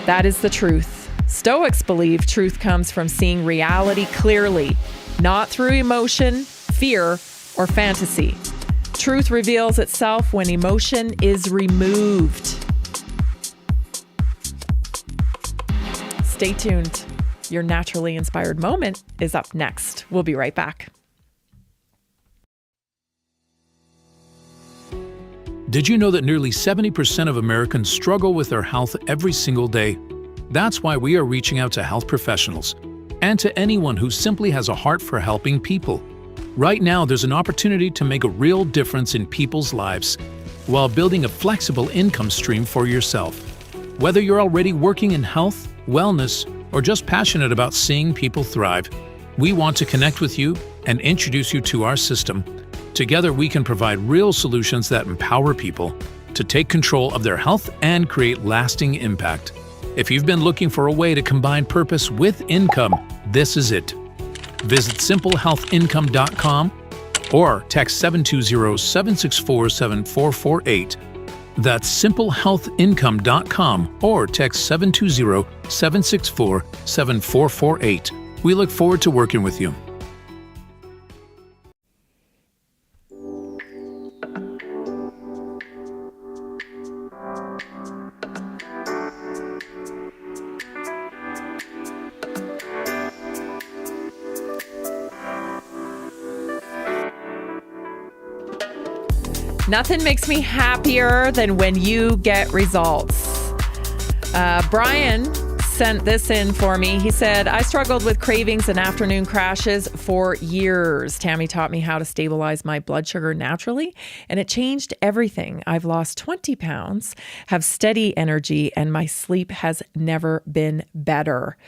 C: That is the truth. Stoics believe truth comes from seeing reality clearly, not through emotion, fear, or fantasy. Truth reveals itself when emotion is removed. Stay tuned. Your naturally inspired moment is up next. We'll be right back.
A: Did you know that nearly 70% of Americans struggle with their health every single day? That's why we are reaching out to health professionals and to anyone who simply has a heart for helping people. Right now, there's an opportunity to make a real difference in people's lives while building a flexible income stream for yourself. Whether you're already working in health, wellness, or just passionate about seeing people thrive, we want to connect with you and introduce you to our system. Together, we can provide real solutions that empower people to take control of their health and create lasting impact. If you've been looking for a way to combine purpose with income, this is it. Visit simplehealthincome.com or text 720-764-7448. That's simplehealthincome.com or text 720-764-7448 We look forward to working with you.
C: Nothing makes me happier than when you get results. Brian sent this in for me. He said, I struggled with cravings and afternoon crashes for years. Tammy taught me how to stabilize my blood sugar naturally, and it changed everything. I've lost 20 pounds, have steady energy, and my sleep has never been better.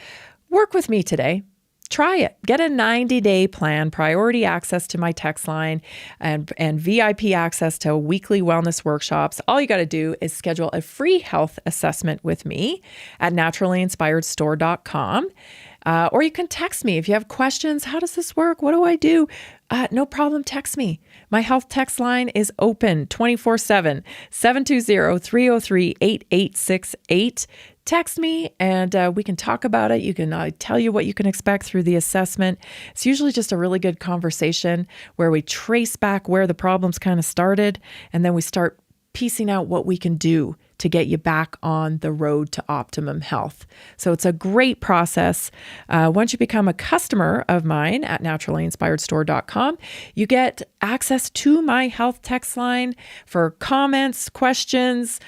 C: Work with me today. Try it. Get a 90-day plan, priority access to my text line, and VIP access to weekly wellness workshops. All you got to do is schedule a free health assessment with me at naturallyinspiredstore.com. Or you can text me if you have questions. How does this work? What do I do? No problem. Text me. My health text line is open 24/7, 720-303-8868. Text me and we can talk about it. You can tell you what you can expect through the assessment. It's usually just a really good conversation where we trace back where the problems kind of started, and then we start piecing out what we can do to get you back on the road to optimum health. So it's a great process. Once you become a customer of mine at naturallyinspiredstore.com, you get access to my health text line for comments, questions,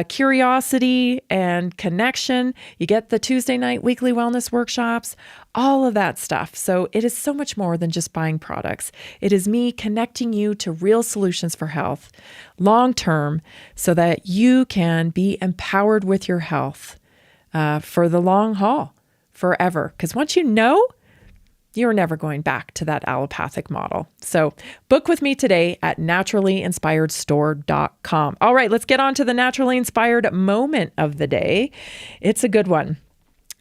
C: curiosity, and connection. You get the Tuesday night weekly wellness workshops, all of that stuff. So it is so much more than just buying products. It is me connecting you to real solutions for health long term so that you can be empowered with your health for the long haul, forever. Because once you know, you're never going back to that allopathic model. So book with me today at naturallyinspiredstore.com. All right, let's get on to the naturally inspired moment of the day. It's a good one.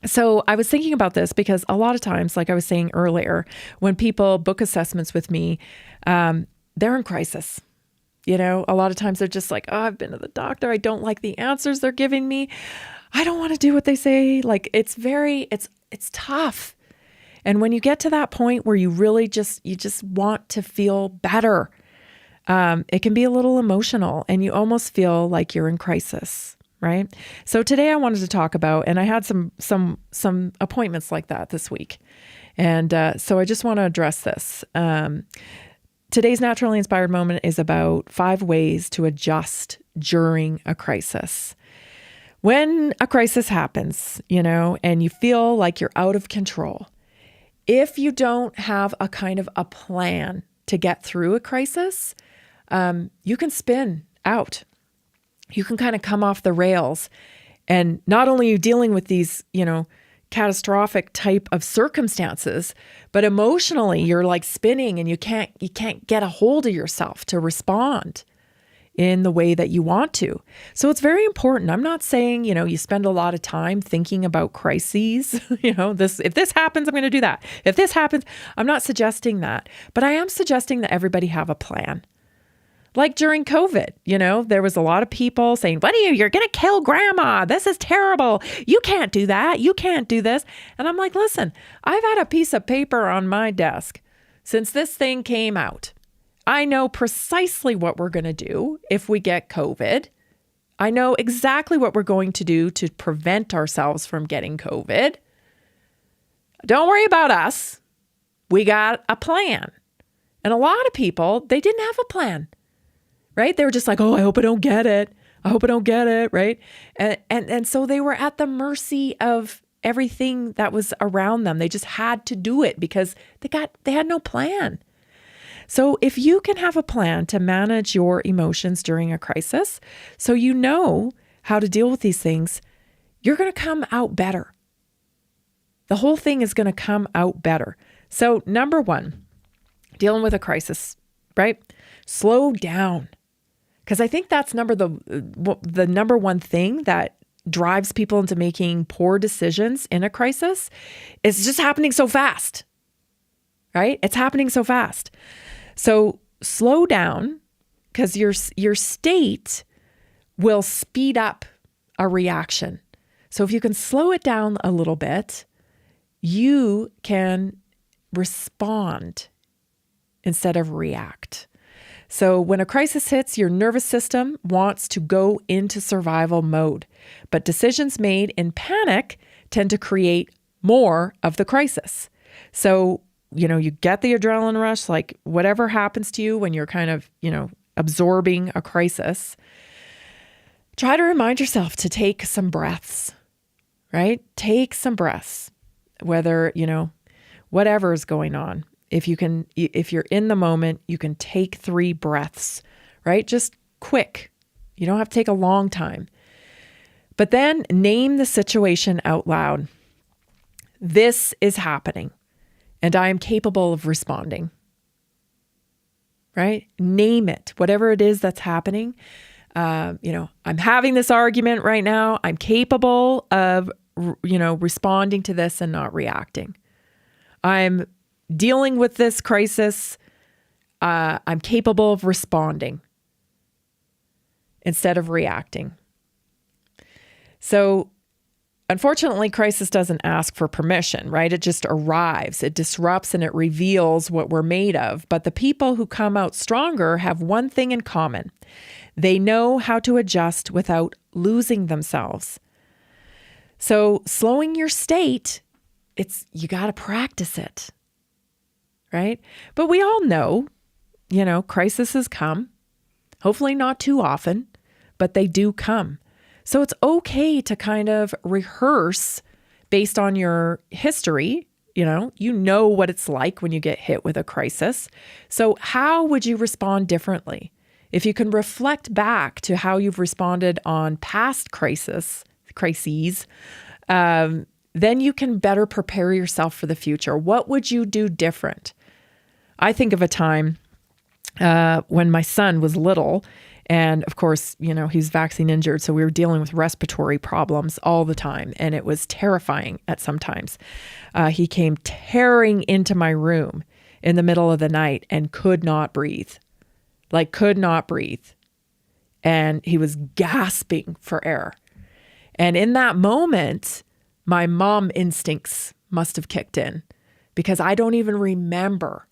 C: So I was thinking about this because a lot of times, like I was saying earlier, when people book assessments with me, they're in crisis. You know, a lot of times they're just like, oh, I've been to the doctor. I don't like the answers they're giving me. I don't want to do what they say. Like it's tough. And when you get to that point where you really just want to feel better, it can be a little emotional and you almost feel like you're in crisis, right? So today I wanted to talk about, and I had some appointments like that this week. And so I just want to address this. Today's Naturally Inspired Moment is about 5 ways to adjust during a crisis. When a crisis happens, and you feel like you're out of control, if you don't have a kind of a plan to get through a crisis, you can spin out. You can kind of come off the rails. And not only are you dealing with these, catastrophic type of circumstances, but emotionally you're like spinning and you can't get a hold of yourself to respond in the way that you want to. So it's very important. I'm not saying, you spend a lot of time thinking about crises, if this happens, I'm going to do that. If this happens, I'm not suggesting that, but I am suggesting that everybody have a plan. Like during COVID, there was a lot of people saying, you're going to kill grandma. This is terrible. You can't do that. You can't do this. And I'm like, listen, I've had a piece of paper on my desk since this thing came out. I know precisely what we're going to do if we get COVID. I know exactly what we're going to do to prevent ourselves from getting COVID. Don't worry about us. We got a plan. And a lot of people, they didn't have a plan. Right? They were just like, oh, I hope I don't get it. I hope I don't get it. Right. And so they were at the mercy of everything that was around them. They just had to do it because they had no plan. So if you can have a plan to manage your emotions during a crisis, so you know how to deal with these things, you're going to come out better. The whole thing is going to come out better. So number 1, dealing with a crisis, right? Slow down. Because I think that's the number one thing that drives people into making poor decisions in a crisis. It's just happening so fast, right? It's happening so fast. So slow down, because your state will speed up a reaction. So if you can slow it down a little bit, you can respond instead of react. So when a crisis hits, your nervous system wants to go into survival mode, but decisions made in panic tend to create more of the crisis. So, you get the adrenaline rush, like whatever happens to you when you're kind of, absorbing a crisis. Try to remind yourself to take some breaths, right? Take some breaths, whether, whatever is going on. If you're in the moment, you can take 3 breaths, right? Just quick. You don't have to take a long time. But then name the situation out loud. This is happening, and I am capable of responding, right? Name it, whatever it is that's happening. I'm having this argument right now. I'm capable of, responding to this and not reacting. I'm dealing with this crisis. I'm capable of responding instead of reacting. So, unfortunately, crisis doesn't ask for permission, right? It just arrives. It disrupts and it reveals what we're made of. But the people who come out stronger have one thing in common. They know how to adjust without losing themselves. So slowing your state, you got to practice it, right? But we all know, crises come, hopefully not too often, but they do come. So it's okay to kind of rehearse based on your history. You know what it's like when you get hit with a crisis. So how would you respond differently? If you can reflect back to how you've responded on past crises, then you can better prepare yourself for the future. What would you do different? I think of a time when my son was little, and of course, he's vaccine injured, so we were dealing with respiratory problems all the time, and it was terrifying at some times. He came tearing into my room in the middle of the night and could not breathe. And he was gasping for air. And in that moment, my mom instincts must have kicked in, because I don't even remember,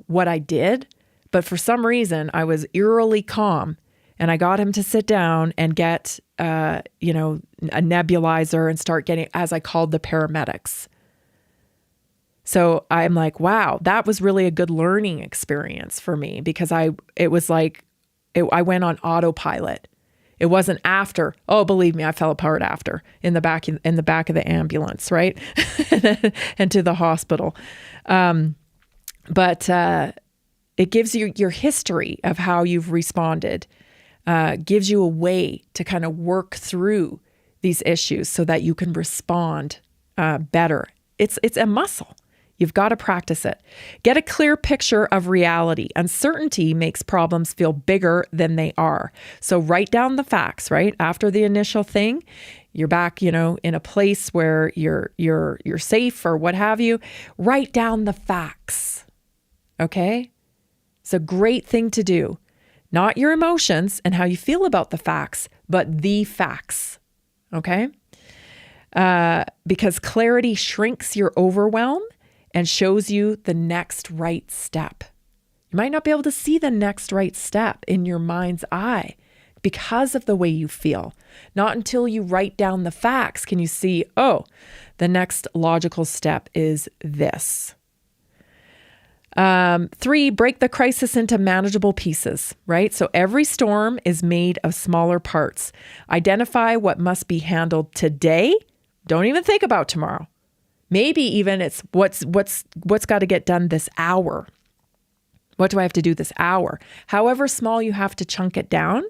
C: what I did. But for some reason, I was eerily calm, and I got him to sit down and get, a nebulizer and start getting, as I called the paramedics. So I'm like, wow, that was really a good learning experience for me, because I went on autopilot. It wasn't after. Oh, believe me, I fell apart after in the back of the ambulance, right, and to the hospital. But it gives you your history of how you've responded. Gives you a way to kind of work through these issues so that you can respond better. It's a muscle. You've got to practice it. Get a clear picture of reality. Uncertainty makes problems feel bigger than they are. So write down the facts, right? After the initial thing, you're back, in a place where you're safe or what have you. Write down the facts. Okay? It's a great thing to do. Not your emotions and how you feel about the facts, but the facts. Okay? Because clarity shrinks your overwhelm and shows you the next right step. You might not be able to see the next right step in your mind's eye because of the way you feel. Not until you write down the facts can you see, oh, the next logical step is this. 3, break the crisis into manageable pieces, right? So every storm is made of smaller parts. Identify what must be handled today. Don't even think about tomorrow. Maybe even it's what's got to get done this hour. What do I have to do this hour? However small, you have to chunk it down,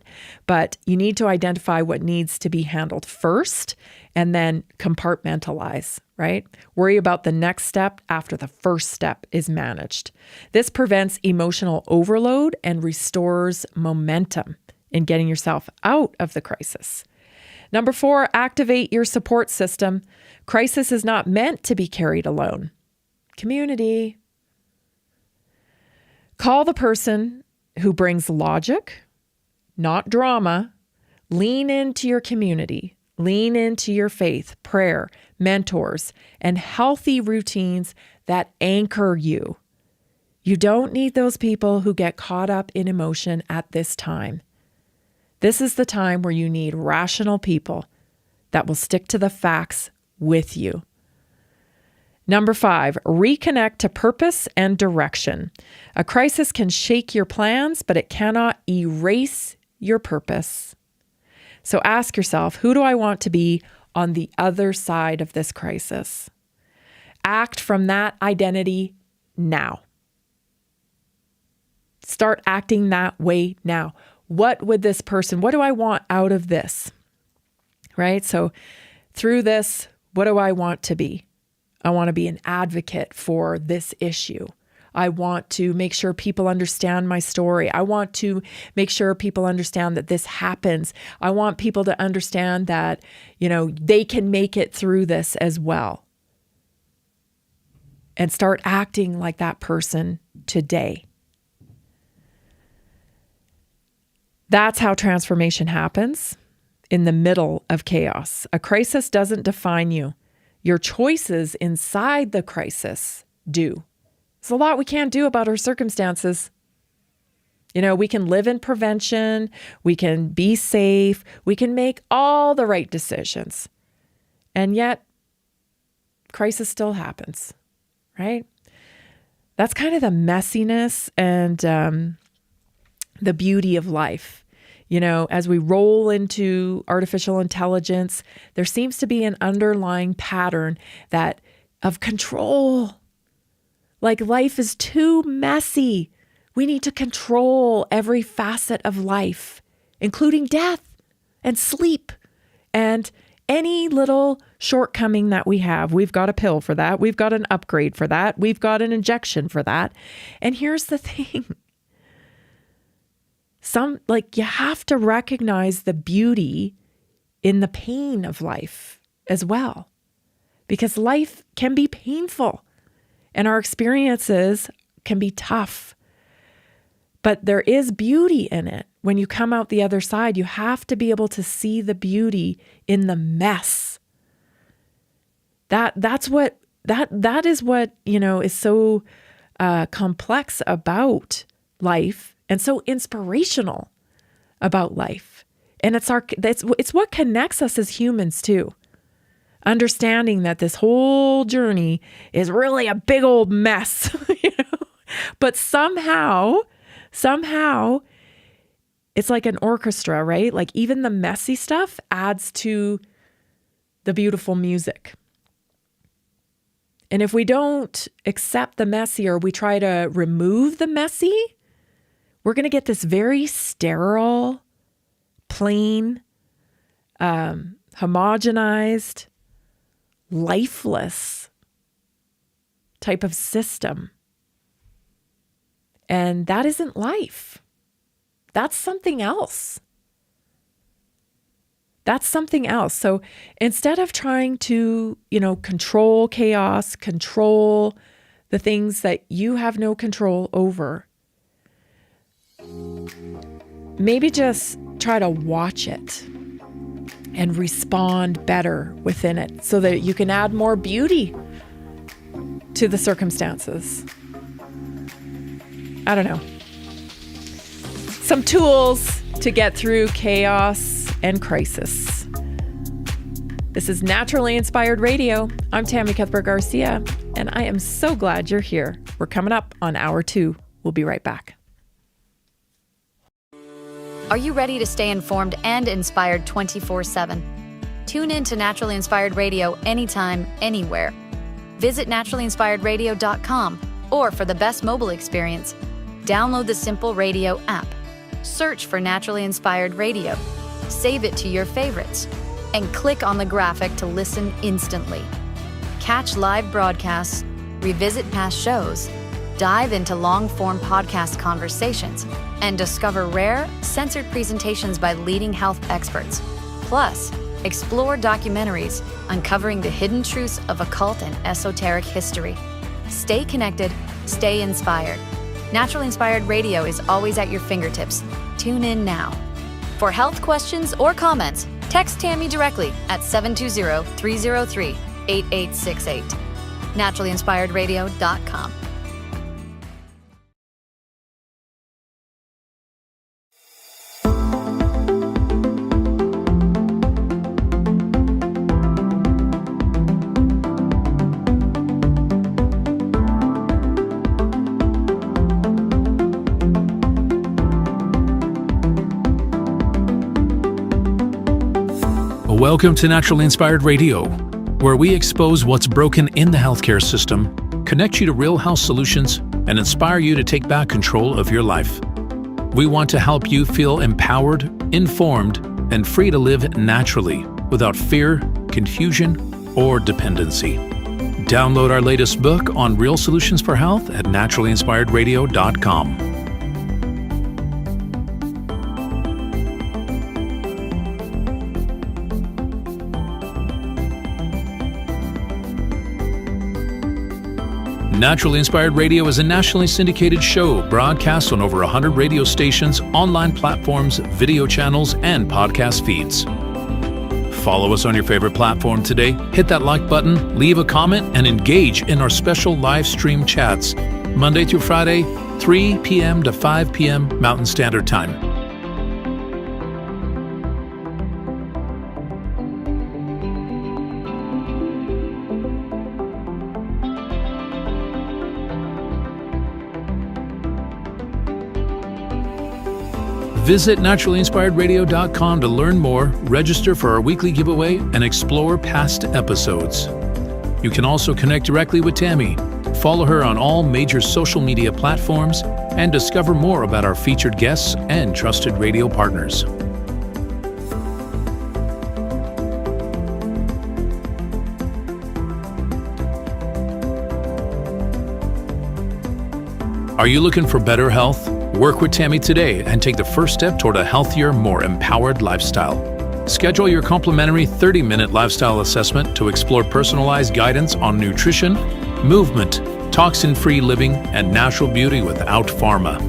C: but you need to identify what needs to be handled first and then compartmentalize, right? Worry about the next step after the first step is managed. This prevents emotional overload and restores momentum in getting yourself out of the crisis. Number 4, activate your support system. Crisis is not meant to be carried alone. Community. Call the person who brings logic, not drama. Lean into your community. Lean into your faith, prayer, mentors, and healthy routines that anchor you. You don't need those people who get caught up in emotion at this time. This is the time where you need rational people that will stick to the facts with you. Number 5, reconnect to purpose and direction. A crisis can shake your plans, but it cannot erase your purpose. So ask yourself, who do I want to be on the other side of this crisis? Act from that identity now. Start acting that way now. What do I want out of this? Right? So through this, what do I want to be? I want to be an advocate for this issue. I want to make sure people understand my story. I want to make sure people understand that this happens. I want people to understand that, they can make it through this as well. And start acting like that person today. That's how transformation happens, in the middle of chaos. A crisis doesn't define you. Your choices inside the crisis do. There's a lot we can't do about our circumstances. We can live in prevention. We can be safe. We can make all the right decisions. And yet, crisis still happens, right? That's kind of the messiness and the beauty of life. As we roll into artificial intelligence, there seems to be an underlying pattern of control. Like life is too messy. We need to control every facet of life, including death and sleep and any little shortcoming that we have. We've got a pill for that. We've got an upgrade for that. We've got an injection for that. And here's the thing. You have to recognize the beauty in the pain of life as well, because life can be painful and our experiences can be tough, but there is beauty in it. When you come out the other side, you have to be able to see the beauty in the mess. That is what is so complex about life. And so inspirational about life. And it's what connects us as humans too. Understanding that this whole journey is really a big old mess, But somehow it's like an orchestra, right? Like even the messy stuff adds to the beautiful music. And if we don't accept the messy, or we try to remove the messy, we're going to get this very sterile, plain, homogenized, lifeless type of system. And that isn't life. That's something else. That's something else. So instead of trying to, control chaos, control the things that you have no control over, maybe just try to watch it and respond better within it so that you can add more beauty to the circumstances. I don't know. Some tools to get through chaos and crisis. This is Naturally Inspired Radio. I'm Tammy Cuthbert Garcia, and I am so glad you're here. We're coming up on hour 2. We'll be right back.
G: Are you ready to stay informed and inspired 24/7? Tune in to Naturally Inspired Radio anytime, anywhere. Visit naturallyinspiredradio.com, or for the best mobile experience, download the Simple Radio app. Search for Naturally Inspired Radio, save it to your favorites, and click on the graphic to listen instantly. Catch live broadcasts, revisit past shows, dive into long-form podcast conversations, and discover rare, censored presentations by leading health experts. Plus, explore documentaries uncovering the hidden truths of occult and esoteric history. Stay connected, stay inspired. Naturally Inspired Radio is always at your fingertips. Tune in now. For health questions or comments, text Tammy directly at 720-303 8868. NaturallyInspiredRadio.com.
A: Welcome to Naturally Inspired Radio, where we expose what's broken in the healthcare system, connect you to real health solutions, and inspire you to take back control of your life. We want to help you feel empowered, informed, and free to live naturally without fear, confusion, or dependency. Download our latest book on real solutions for health at naturallyinspiredradio.com. Naturally Inspired Radio is a nationally syndicated show broadcast on over 100 radio stations, online platforms, video channels, and podcast feeds. Follow us on your favorite platform today, hit that like button, leave a comment, and engage in our special live stream chats, Monday through Friday, 3 p.m. to 5 p.m. Mountain Standard Time. Visit naturallyinspiredradio.com to learn more, register for our weekly giveaway, and explore past episodes. You can also connect directly with Tammy, follow her on all major social media platforms, and discover more about our featured guests and trusted radio partners. Are you looking for better health? Work with Tammy today and take the first step toward a healthier, more empowered lifestyle. Schedule your complimentary 30-minute lifestyle assessment to explore personalized guidance on nutrition, movement, toxin-free living, and natural beauty without pharma.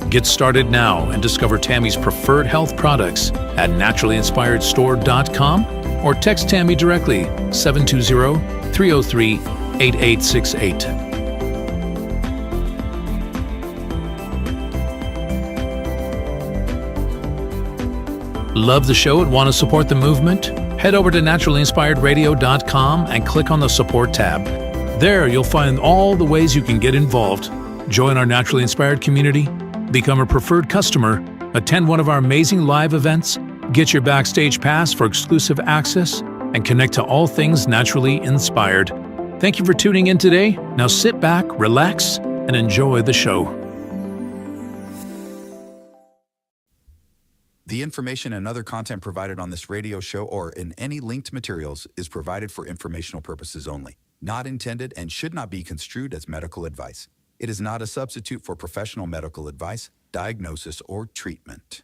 A: Get started now and discover Tammy's preferred health products at naturallyinspiredstore.com or text Tammy directly 720-303-8868. Love the show and want to support the movement? Head over to naturallyinspiredradio.com and click on the support tab. There you'll find all the ways you can get involved. Join our Naturally Inspired community, become a preferred customer, attend one of our amazing live events, get your backstage pass for exclusive access, and connect to all things naturally inspired. Thank you for tuning in today. Now sit back, relax, and enjoy the show.
B: The information and other content provided on this radio show or in any linked materials is provided for informational purposes only, not intended and should not be construed as medical advice. It is not a substitute for professional medical advice, diagnosis, or treatment.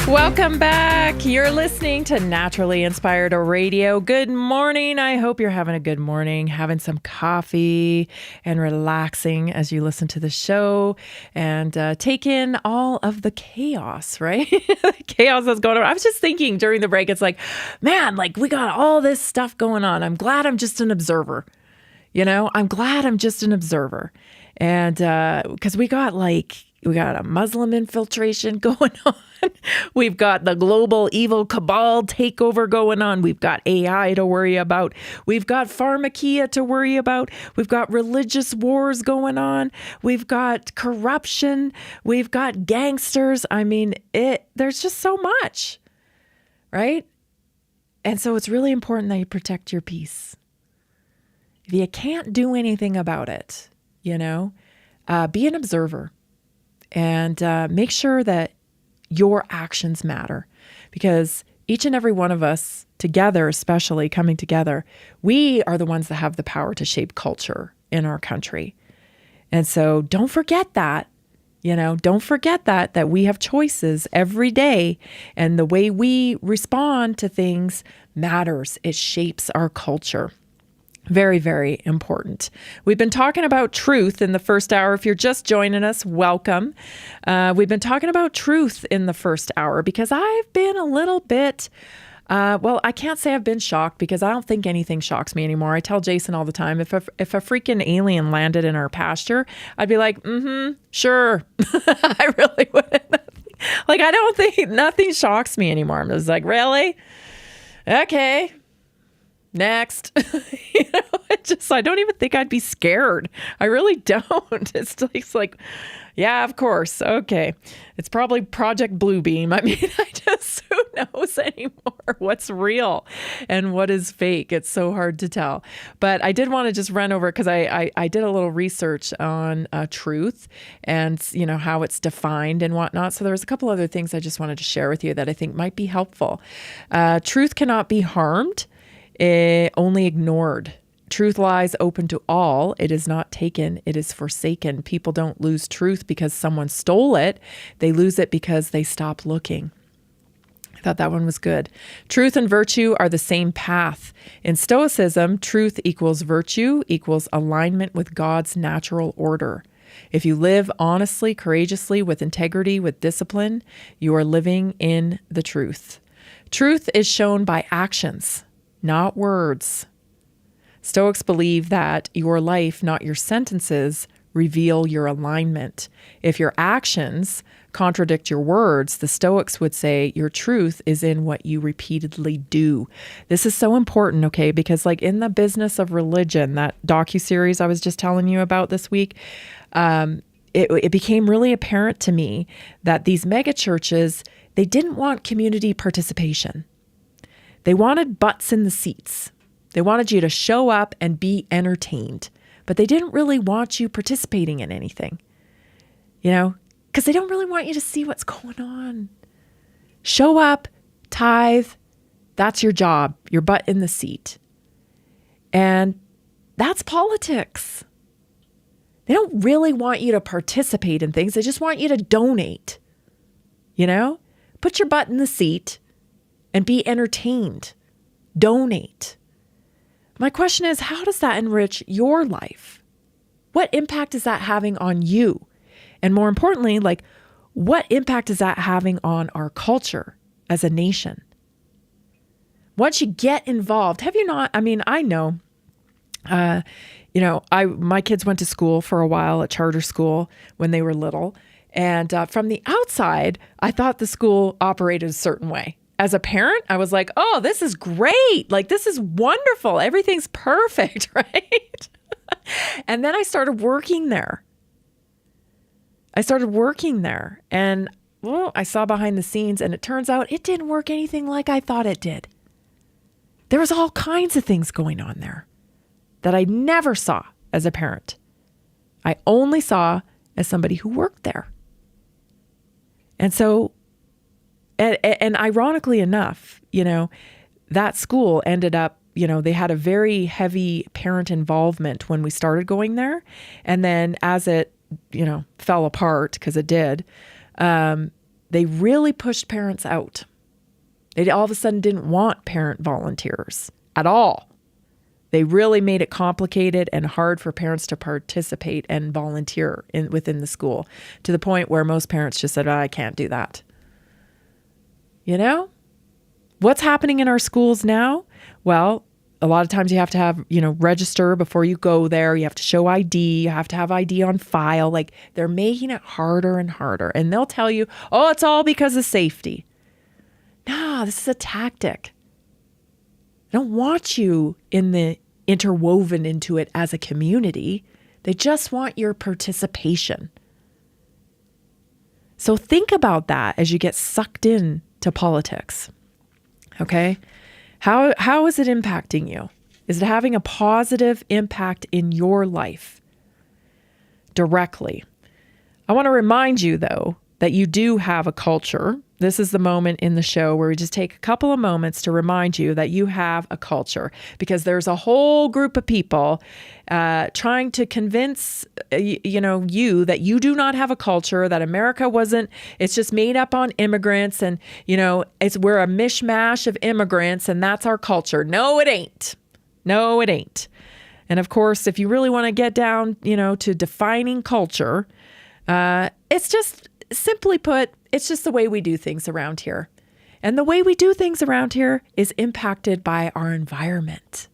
C: Welcome back. You're listening to Naturally Inspired Radio. Good morning. I hope you're having a good morning, having some coffee and relaxing as you listen to the show and take in all of the chaos, right? Chaos that's going on. I was just thinking during the break, it's like, man, like we got all this stuff going on. I'm glad I'm just an observer. You know, I'm glad I'm just an observer. And because we got a Muslim infiltration going on. We've got the global evil cabal takeover going on. We've got AI to worry about. We've got pharmacia to worry about. We've got religious wars going on. We've got corruption. We've got gangsters. I mean, there's just so much, right? And so it's really important that you protect your peace. If you can't do anything about it, be an observer. And make sure that your actions matter, because each and every one of us together, especially coming together, we are the ones that have the power to shape culture in our country. And so don't forget that. Don't forget that we have choices every day, and the way we respond to things matters. It shapes our culture. Very, very important. We've been talking about truth in the first hour. If you're just joining us, welcome. We've been talking about truth in the first hour because I've been a little bit I can't say I've been shocked because I don't think anything shocks me anymore. I tell Jason all the time, if a freaking alien landed in our pasture, I'd be like, sure. I really wouldn't. Like, I don't think nothing shocks me anymore. I'm just like, really? Okay. Next. I don't even think I'd be scared. I really don't. It's like, yeah, of course. Okay. It's probably Project Bluebeam. I mean, who knows anymore what's real and what is fake? It's so hard to tell. But I did want to just run over because I did a little research on truth and, how it's defined and whatnot. So there was a couple other things I just wanted to share with you that I think might be helpful. Truth cannot be harmed, only ignored. Truth lies open to all. It is not taken. It is forsaken. People don't lose truth because someone stole it. They lose it because they stop looking. I thought that one was good. Truth and virtue are the same path. In Stoicism, truth equals virtue equals alignment with God's natural order. If you live honestly, courageously, with integrity, with discipline, you are living in the truth. Truth is shown by actions, not words. Stoics believe that your life, not your sentences, reveal your alignment. If your actions contradict your words, the Stoics would say your truth is in what you repeatedly do. This is so important, okay? Because like in the business of religion, that docuseries I was just telling you about this week, it became really apparent to me that these mega churches, they didn't want community participation. They wanted butts in the seats. They wanted you to show up and be entertained, but they didn't really want you participating in anything, because they don't really want you to see what's going on. Show up, tithe, that's your job, your butt in the seat. And that's politics. They don't really want you to participate in things. They just want you to donate, Put your butt in the seat and be entertained. Donate. My question is, how does that enrich your life? What impact is that having on you? And more importantly, what impact is that having on our culture as a nation? Once you get involved, have you not? I mean, I know, my kids went to school for a while at charter school when they were little. And from the outside, I thought the school operated a certain way. As a parent, I was like, oh, this is great. Like, this is wonderful. Everything's perfect, right? And then I started working there. And, I saw behind the scenes, and it turns out it didn't work anything like I thought it did. There was all kinds of things going on there that I never saw as a parent. I only saw as somebody who worked there. And so, and ironically enough, that school ended up, they had a very heavy parent involvement when we started going there. And then as it, fell apart, because it did, they really pushed parents out. They all of a sudden didn't want parent volunteers at all. They really made it complicated and hard for parents to participate and volunteer within the school, to the point where most parents just said, I can't do that. What's happening in our schools now? Well, a lot of times you have to have, register before you go there. You have to show ID. You have to have ID on file. Like, they're making it harder and harder. And they'll tell you, oh, it's all because of safety. No, this is a tactic. They don't want you interwoven into it as a community. They just want your participation. So think about that as you get sucked in to politics. Okay? How is it impacting you? Is it having a positive impact in your life directly? I want to remind you, though, that you do have a culture This is the moment in the show where we just take a couple of moments to remind you that you have a culture, because there's a whole group of people trying to convince you that you do not have a culture, that America it's just made up on immigrants, and we're a mishmash of immigrants and that's our culture. No, it ain't. No, it ain't. And of course, if you really want to get down, to defining culture, it's just, simply put, it's just the way we do things around here. And the way we do things around here is impacted by our environment,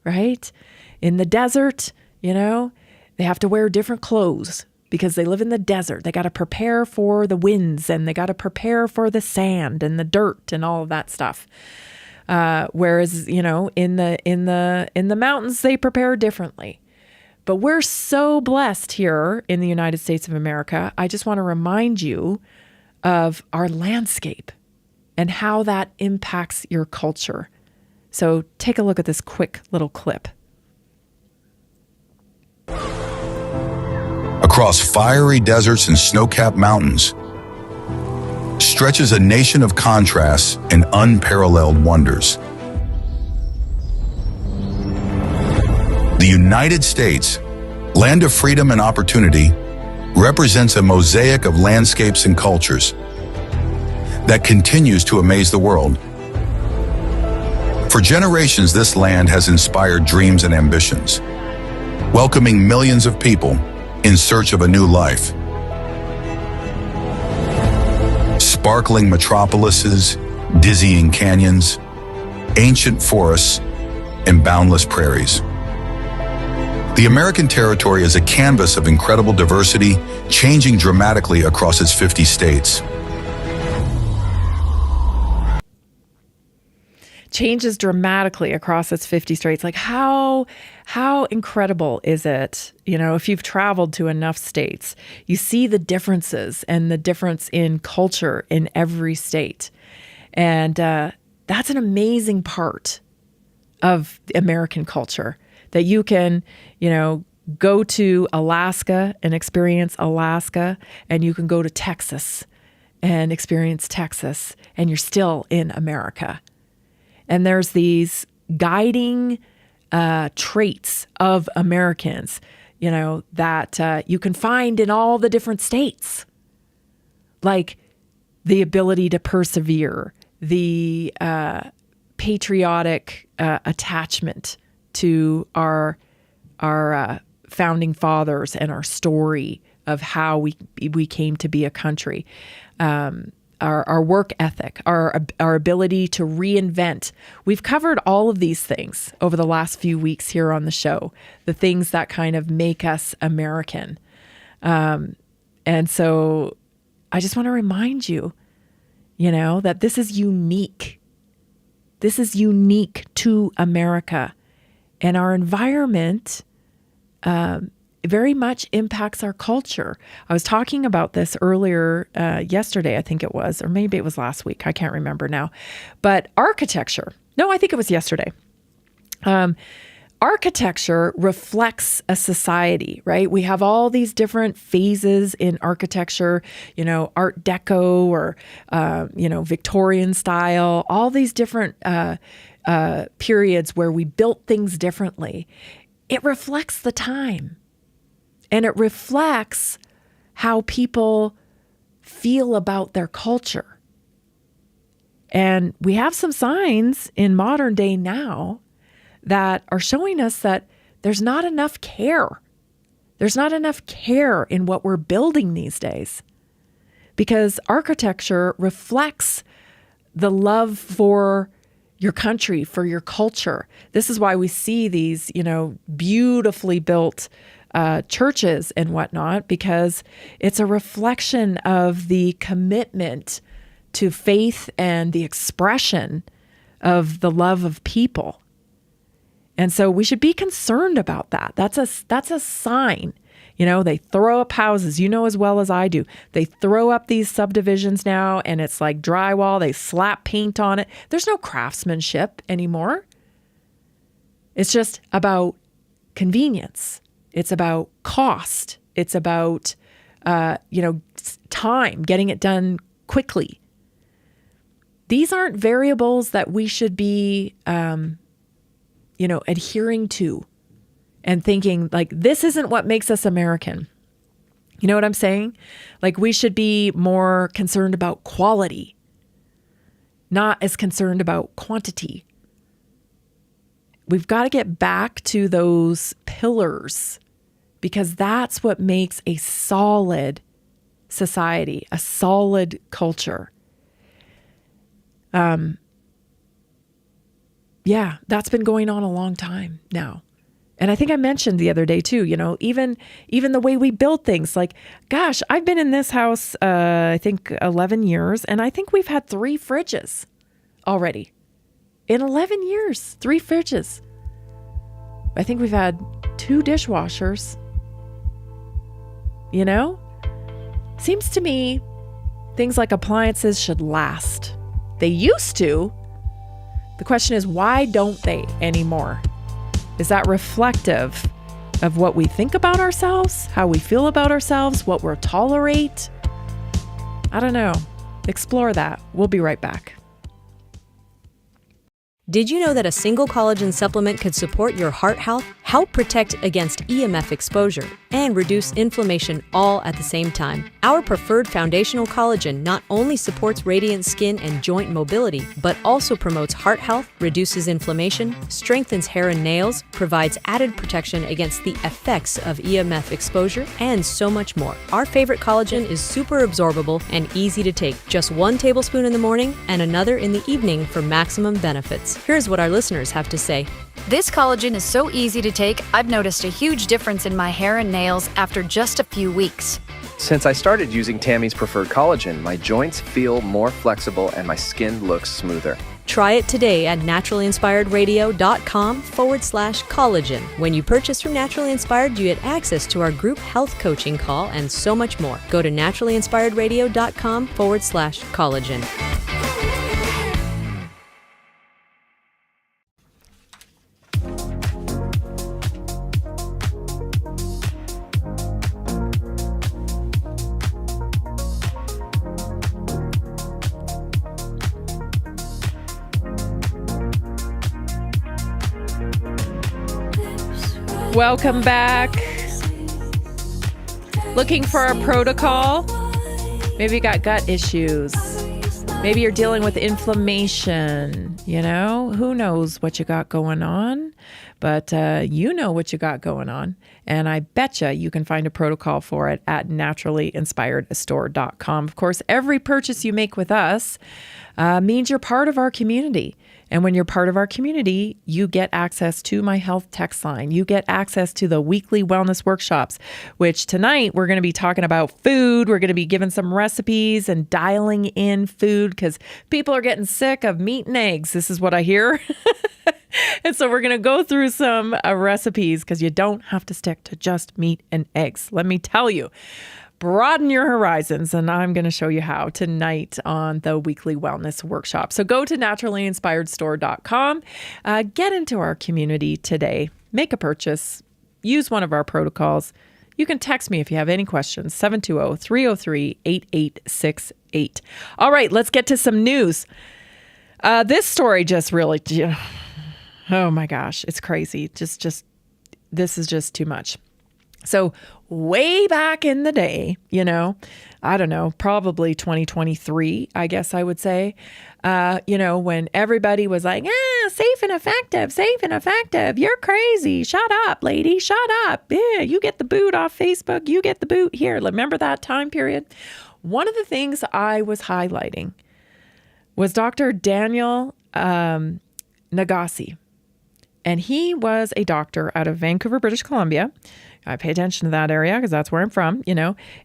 C: right? In the desert, they have to wear different clothes because they live in the desert. They got to prepare for the winds, and they got to prepare for the sand and the dirt and all of that stuff. Whereas, in the mountains, they prepare differently. But we're so blessed here in the United States of America. I just want to remind you of our landscape and how that impacts your culture. So take a look at this quick little clip.
B: Across fiery deserts and snow-capped mountains stretches a nation of contrasts and unparalleled wonders. The United States, land of freedom and opportunity, represents a mosaic of landscapes and cultures that continues to amaze the world. For generations, this land has inspired dreams and ambitions, welcoming millions of people in search of a new life. Sparkling metropolises, dizzying canyons, ancient forests, and boundless prairies. The American territory is a canvas of incredible diversity, changing dramatically across its 50 states.
C: Changes dramatically across its 50 states. Like how incredible is it? If you've traveled to enough states, you see the differences and the difference in culture in every state. And that's an amazing part of American culture, that you can, go to Alaska and experience Alaska, and you can go to Texas and experience Texas, and you're still in America. And there's these guiding traits of Americans, that you can find in all the different states, like the ability to persevere, the patriotic attachment to our founding fathers and our story of how we came to be a country. Our work ethic, our ability to reinvent. We've covered all of these things over the last few weeks here on the show, the things that kind of make us American. And so I just want to remind you, that this is unique. This is unique to America. And our environment very much impacts our culture. I was talking about this earlier yesterday, I think it was, or maybe it was last week. I can't remember now. But architecture. No, I think it was yesterday. Architecture reflects a society, right? We have all these different phases in architecture, Art Deco or, Victorian style, all these different periods where we built things differently. It reflects the time, and it reflects how people feel about their culture. And we have some signs in modern day now that are showing us that there's not enough care. There's not enough care in what we're building these days, because architecture reflects the love for your country, for your culture. This is why we see these, beautifully built churches and whatnot, because it's a reflection of the commitment to faith and the expression of the love of people. And so we should be concerned about that. That's a sign. They throw up houses, as well as I do. They throw up these subdivisions now, and it's like drywall. They slap paint on it. There's no craftsmanship anymore. It's just about convenience. It's about cost. It's about, time, getting it done quickly. these aren't variables that we should be, adhering to and thinking like, this isn't what makes us American. You know what I'm saying? Like, we should be more concerned about quality, not as concerned about quantity. We've got to get back to those pillars because that's what makes a solid society, a solid culture. Yeah, that's been going on a long time now. And I think I mentioned the other day too, even the way we build things, like, gosh, I've been in this house, I think 11 years, and I think we've had 3 fridges already. In 11 years, 3 fridges. I think we've had 2 dishwashers. Seems to me things like appliances should last. They used to. The question is, why don't they anymore? Is that reflective of what we think about ourselves, how we feel about ourselves, what we'll tolerate? I don't know. Explore that. We'll be right back.
F: Did you know that a single collagen supplement could support your heart health, help protect against EMF exposure, and reduce inflammation all at the same time? Our preferred foundational collagen not only supports radiant skin and joint mobility, but also promotes heart health, reduces inflammation, strengthens hair and nails, provides added protection against the effects of EMF exposure, and so much more. Our favorite collagen is super absorbable and easy to take. Just 1 tablespoon in the morning and another in the evening for maximum benefits. Here's what our listeners have to say.
G: This collagen is so easy to take, I've noticed a huge difference in my hair and nails after just a few weeks.
H: Since I started using Tammy's preferred collagen, my joints feel more flexible and my skin looks smoother.
F: Try it today at naturallyinspiredradio.com/collagen. When you purchase from Naturally Inspired, you get access to our group health coaching call and so much more. Go to naturallyinspiredradio.com/collagen.
C: Welcome back. Looking for a protocol? Maybe you got gut issues. Maybe you're dealing with inflammation. Who knows what you got going on? But you know what you got going on. And I betcha you can find a protocol for it at naturallyinspiredstore.com. Of course, every purchase you make with us means you're part of our community. And when you're part of our community, you get access to my health text line. You get access to the weekly wellness workshops, which tonight we're going to be talking about food. We're going to be giving some recipes and dialing in food because people are getting sick of meat and eggs. This is what I hear. And so we're going to go through some recipes because you don't have to stick to just meat and eggs. Let me tell you. Broaden your horizons, and I'm going to show you how tonight on the weekly wellness workshop. So go to naturallyinspiredstore.com, get into our community today, make a purchase, use one of our protocols. You can text me if you have any questions, 720-303-8868. All right, let's get to some news. This story just really, oh my gosh, it's crazy. This is just too much. So way back in the day, I don't know, probably 2023, I guess I would say, when everybody was like, safe and effective. You're crazy. Shut up, lady. Shut up. Yeah, you get the boot off Facebook. You get the boot here. Remember that time period? One of the things I was highlighting was Dr. Daniel Nagase. And he was a doctor out of Vancouver, British Columbia. I pay attention to that area because that's where I'm from,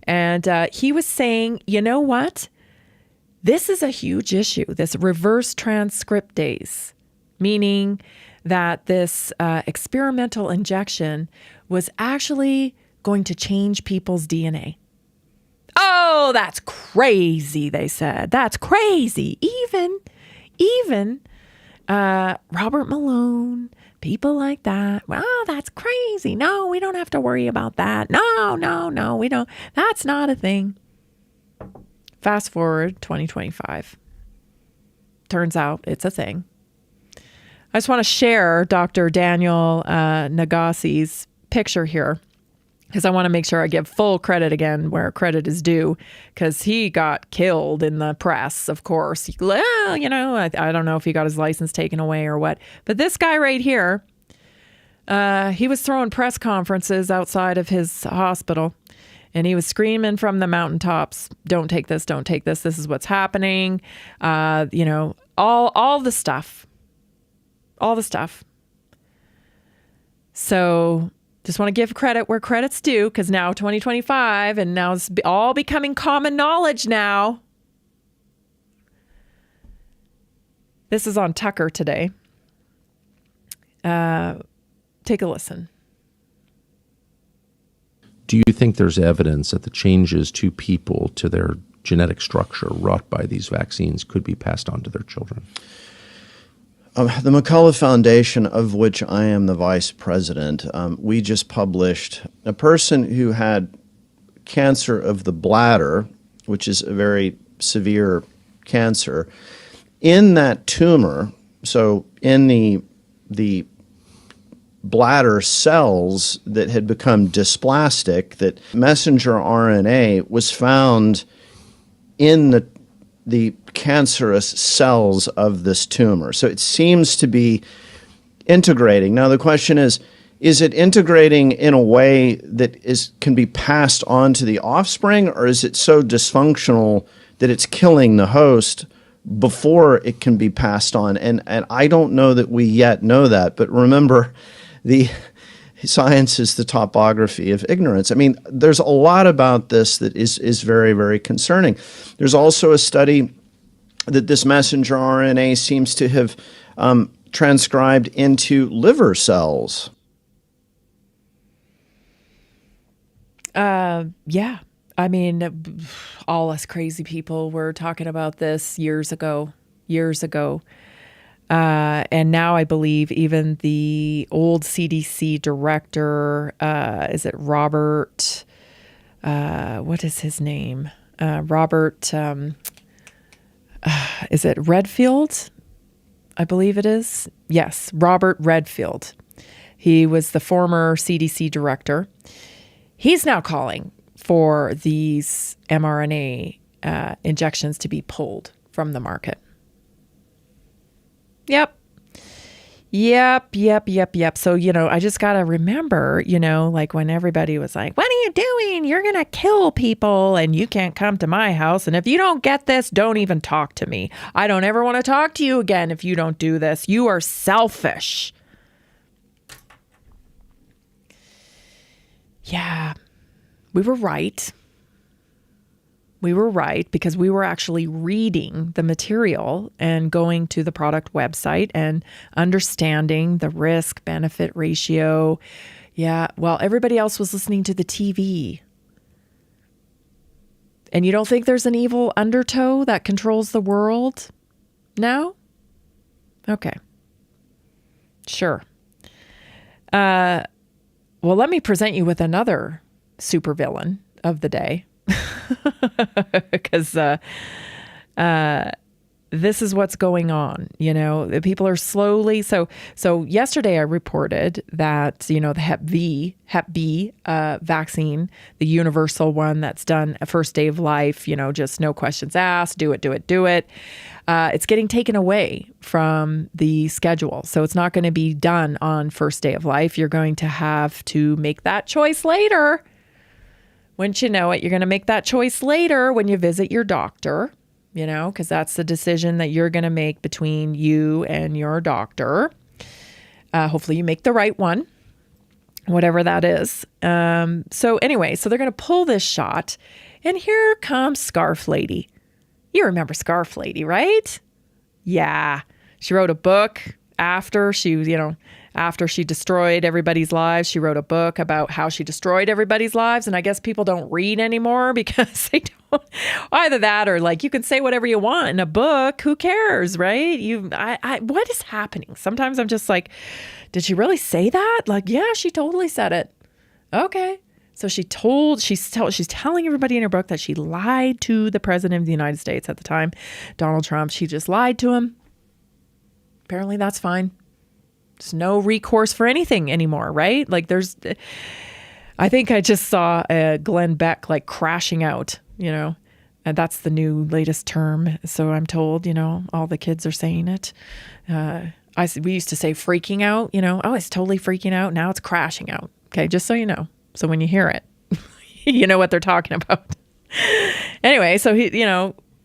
C: And he was saying, you know what? This is a huge issue, this reverse transcriptase, meaning that this experimental injection was actually going to change people's DNA. Oh, that's crazy, they said. That's crazy. Even Robert Malone, people like that. Well, that's crazy. No, we don't have to worry about that. No, we don't. That's not a thing. Fast forward 2025. turns out it's a thing. I just want to share Dr. Daniel Nagassi's picture here because I want to make sure I give full credit again where credit is due, because he got killed in the press, of course. Well, you know, I don't know if he got his license taken away or what. But this guy right here, he was throwing press conferences outside of his hospital. And he was screaming from the mountaintops, don't take this, don't take this. This is what's happening. You know, all the stuff. All the stuff. So just want to give credit where credit's due, because now 2025, and now it's all becoming common knowledge now. This is on Tucker today. Take a listen.
M: Do you think there's evidence that the changes to people, to their genetic structure wrought by these vaccines, could be passed on to their children?
L: The McCullough Foundation, of which I am the vice president, we just published a person who had cancer of the bladder, which is a very severe cancer. In that tumor, so in the bladder cells that had become dysplastic, that messenger RNA was found in the cancerous cells of this tumor. So it seems to be integrating. Now the question is it integrating in a way that can be passed on to the offspring, or is it so dysfunctional that it's killing the host before it can be passed on? And I don't know that we yet know that, but remember, the science is the topography of ignorance. I mean, there's a lot about this that is very, very concerning. There's also a study that this messenger RNA seems to have transcribed into liver cells.
C: Yeah. I mean, all us crazy people were talking about this years ago. And now I believe even the old CDC director, is it Robert, what is his name? Robert, is it Redfield? I believe it is. Yes, Robert Redfield. He was the former CDC director. He's now calling for these mRNA injections to be pulled from the market. Yep. So, you know, I just got to remember, you know, like when everybody was like, what are you doing? You're going to kill people and you can't come to my house. And if you don't get this, don't even talk to me. I don't ever want to talk to you again if you don't do this. You are selfish. Yeah, we were right. We were right because we were actually reading the material and going to the product website and understanding the risk-benefit ratio. Yeah, well, everybody else was listening to the TV. And you don't think there's an evil undertow that controls the world? No? Okay. Sure. Well, let me present you with another supervillain of the day. Because this is what's going on. You know, people are slowly. So yesterday I reported that, you know, the Hep B vaccine, the universal one that's done a first day of life, you know, just no questions asked, do it. It's getting taken away from the schedule. So it's not going to be done on first day of life. You're going to have to make that choice later. Wouldn't you know it, you're going to make that choice later when you visit your doctor, you know, because that's the decision that you're going to make between you and your doctor. Hopefully you make the right one, whatever that is. So anyway, so they're going to pull this shot, and here comes Scarf-Lady. You remember Scarf-Lady, right? Yeah. She wrote a book after she destroyed everybody's lives. She wrote a book about how she destroyed everybody's lives. And I guess people don't read anymore because they don't. Either that or like you can say whatever you want in a book. Who cares, right? What is happening? Sometimes I'm just like, did she really say that? Like, yeah, she totally said it. Okay. So she's telling everybody in her book that she lied to the president of the United States at the time, Donald Trump. She just lied to him. apparently that's fine. There's no recourse for anything anymore, right? Like I think I just saw Glenn Beck like crashing out, and that's the new latest term. So I'm told, all the kids are saying it. We used to say freaking out, oh, it's totally freaking out. Now it's crashing out. Okay. Just so you know. So when you hear it, you know what they're talking about. Anyway, so he,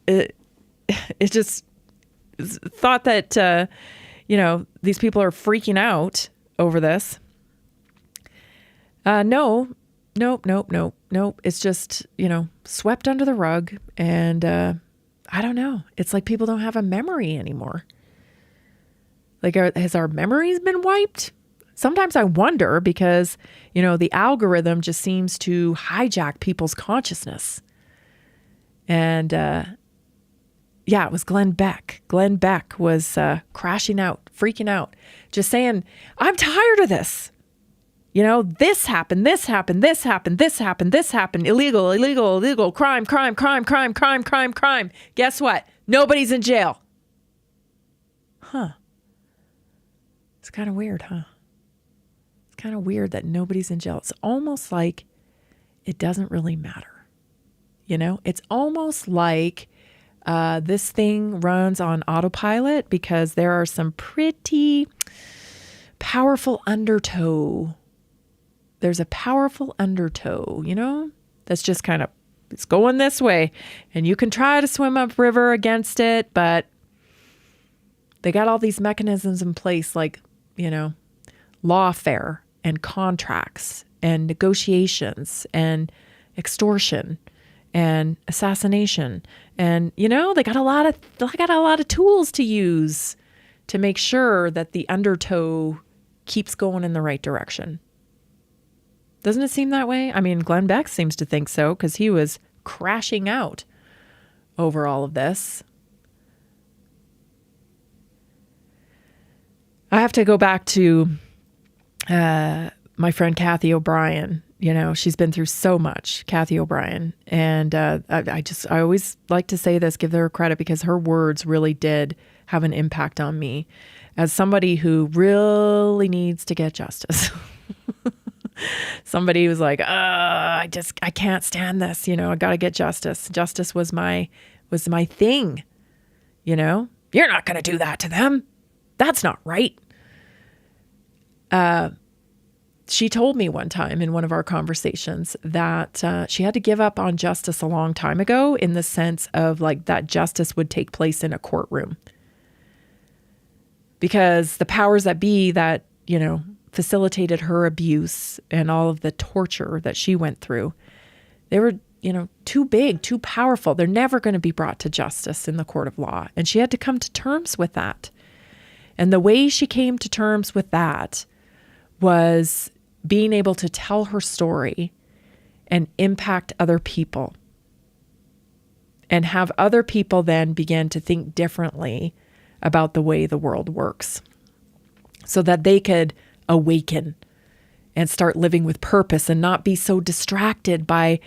C: it just thought that, these people are freaking out over this. Nope. It's just, swept under the rug. And I don't know. It's like people don't have a memory anymore. Like, has our memories been wiped? Sometimes I wonder because, the algorithm just seems to hijack people's consciousness. And it was Glenn Beck. Glenn Beck was crashing out, freaking out, just saying, I'm tired of this. This happened, this happened, this happened, this happened, this happened. Illegal, crime. Guess what? Nobody's in jail. Huh. It's kind of weird, huh? It's kind of weird that nobody's in jail. It's almost like it doesn't really matter. It's almost like this thing runs on autopilot because there are some pretty powerful undertow. There's a powerful undertow, that's just kind of, it's going this way. And you can try to swim upriver against it, but they got all these mechanisms in place like, lawfare and contracts and negotiations and extortion and assassination. And, they got a lot of tools to use to make sure that the undertow keeps going in the right direction. Doesn't it seem that way? I mean, Glenn Beck seems to think so because he was crashing out over all of this. I have to go back to my friend Kathy O'Brien. She's been through so much, Kathy O'Brien. And I always like to say this, give her credit, because her words really did have an impact on me as somebody who really needs to get justice. Somebody was like, I can't stand this. I got to get justice. Justice was my thing. You're not going to do that to them. That's not right. She told me one time in one of our conversations that she had to give up on justice a long time ago, in the sense of like that justice would take place in a courtroom. Because the powers that be that, facilitated her abuse and all of the torture that she went through, they were, too big, too powerful. They're never going to be brought to justice in the court of law. And she had to come to terms with that. And the way she came to terms with that was being able to tell her story and impact other people, and have other people then begin to think differently about the way the world works, so that they could awaken and start living with purpose and not be so distracted by,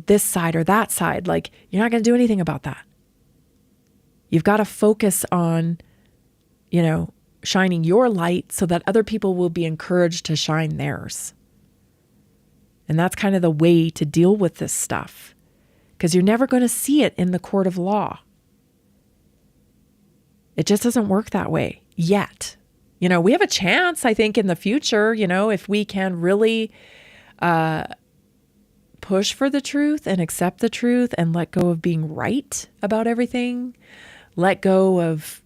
C: this side or that side. Like, you're not going to do anything about that. You've got to focus on, shining your light so that other people will be encouraged to shine theirs. And that's kind of the way to deal with this stuff, because you're never going to see it in the court of law. It just doesn't work that way yet. We have a chance, I think, in the future, if we can really push for the truth and accept the truth and let go of being right about everything, let go of,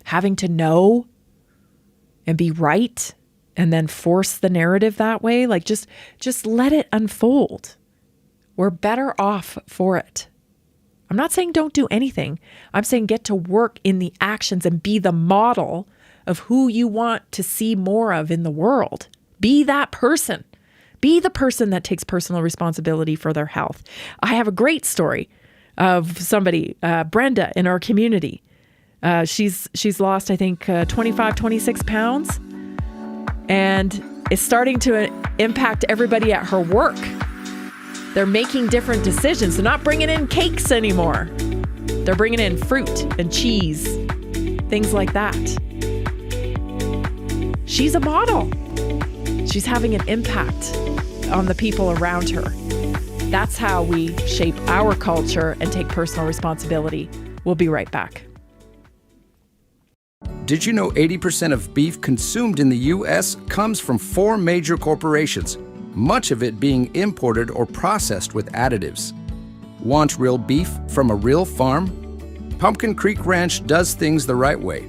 C: having to know and be right and then force the narrative that way. Like, just let it unfold. We're better off for it. I'm not saying don't do anything. I'm saying get to work in the actions and be the model of who you want to see more of in the world. Be that person. Be the person that takes personal responsibility for their health. I have a great story of somebody, Brenda, in our community. She's lost, I think, 25, 26 pounds, and it's starting to impact everybody at her work. They're making different decisions. They're not bringing in cakes anymore. They're bringing in fruit and cheese things like that. She's a model. She's having an impact on the people around her. That's how we shape our culture and take personal responsibility. We'll be right back.
J: Did you know 80% of beef consumed in the U.S. comes from 4 major corporations, much of it being imported or processed with additives? Want real beef from a real farm? Pumpkin Creek Ranch does things the right way.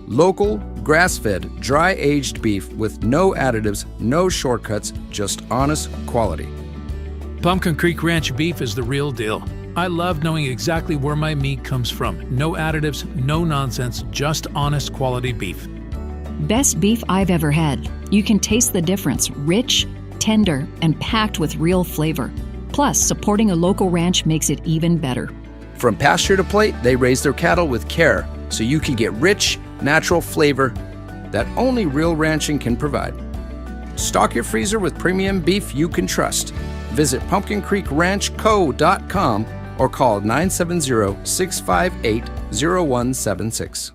J: Local, grass-fed, dry-aged beef with no additives, no shortcuts, just honest quality.
A: Pumpkin Creek Ranch beef is the real deal. I love knowing exactly where my meat comes from. No additives, no nonsense, just honest quality beef.
K: Best beef I've ever had. You can taste the difference. Rich, tender, and packed with real flavor. Plus, supporting a local ranch makes it even better.
J: From pasture to plate, they raise their cattle with care, so you can get rich, natural flavor that only real ranching can provide. Stock your freezer with premium beef you can trust. Visit pumpkincreekranchco.com or call 970-658-0176.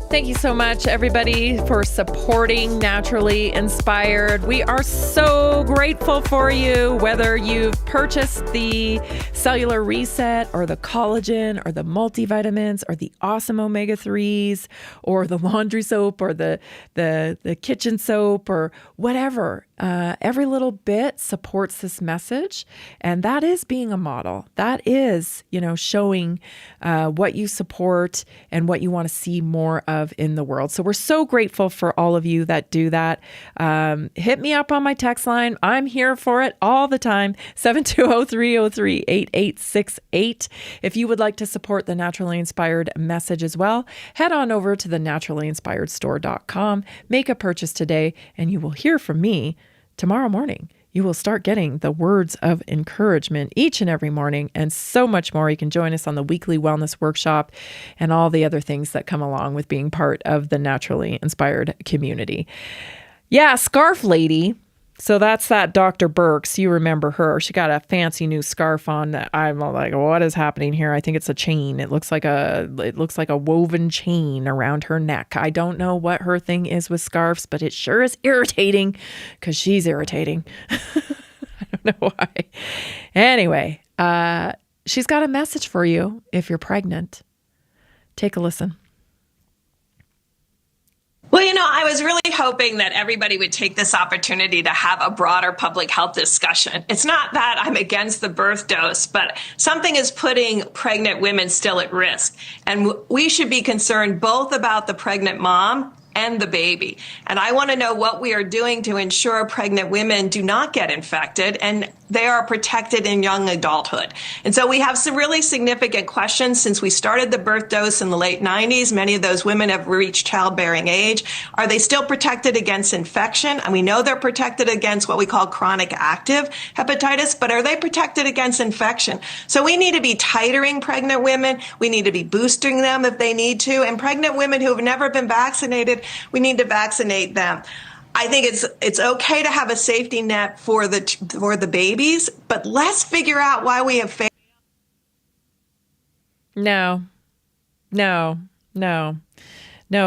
C: Thank you so much, everybody, for supporting Naturally Inspired. We are so grateful for you, whether you've purchased the Cellular Reset or the collagen or the multivitamins or the awesome omega-3s or the laundry soap or the kitchen soap or whatever. Every little bit supports this message, and that is being a model. That is, showing what you support and what you want to see more of in the world. So we're so grateful for all of you that do that. Hit me up on my text line. I'm here for it all the time. 720-303-8868. If you would like to support the Naturally Inspired message as well, head on over to the naturallyinspiredstore.com. Make a purchase today, and you will hear from me tomorrow morning. You will start getting the words of encouragement each and every morning and so much more. You can join us on the weekly wellness workshop and all the other things that come along with being part of the Naturally Inspired community. Yeah, Scarf-Lady. So that's that Dr. Birx. You remember her. She got a fancy new scarf on that I'm like, what is happening here? I think it's a chain. It looks like a woven chain around her neck. I don't know what her thing is with scarves, but it sure is irritating because she's irritating. I don't know why. Anyway, she's got a message for you if you're pregnant. Take a listen.
N: Well, I was really hoping that everybody would take this opportunity to have a broader public health discussion. It's not that I'm against the birth dose, but something is putting pregnant women still at risk. And we should be concerned both about the pregnant mom and the baby. And I want to know what we are doing to ensure pregnant women do not get infected and they are protected in young adulthood. And so we have some really significant questions since we started the birth dose in the late 90s. Many of those women have reached childbearing age. Are they still protected against infection? And we know they're protected against what we call chronic active hepatitis, but are they protected against infection? So we need to be titering pregnant women. We need to be boosting them if they need to. And pregnant women who have never been vaccinated, we need to vaccinate them. I think it's okay to have a safety net for the babies, but let's figure out why we have failed.
C: No,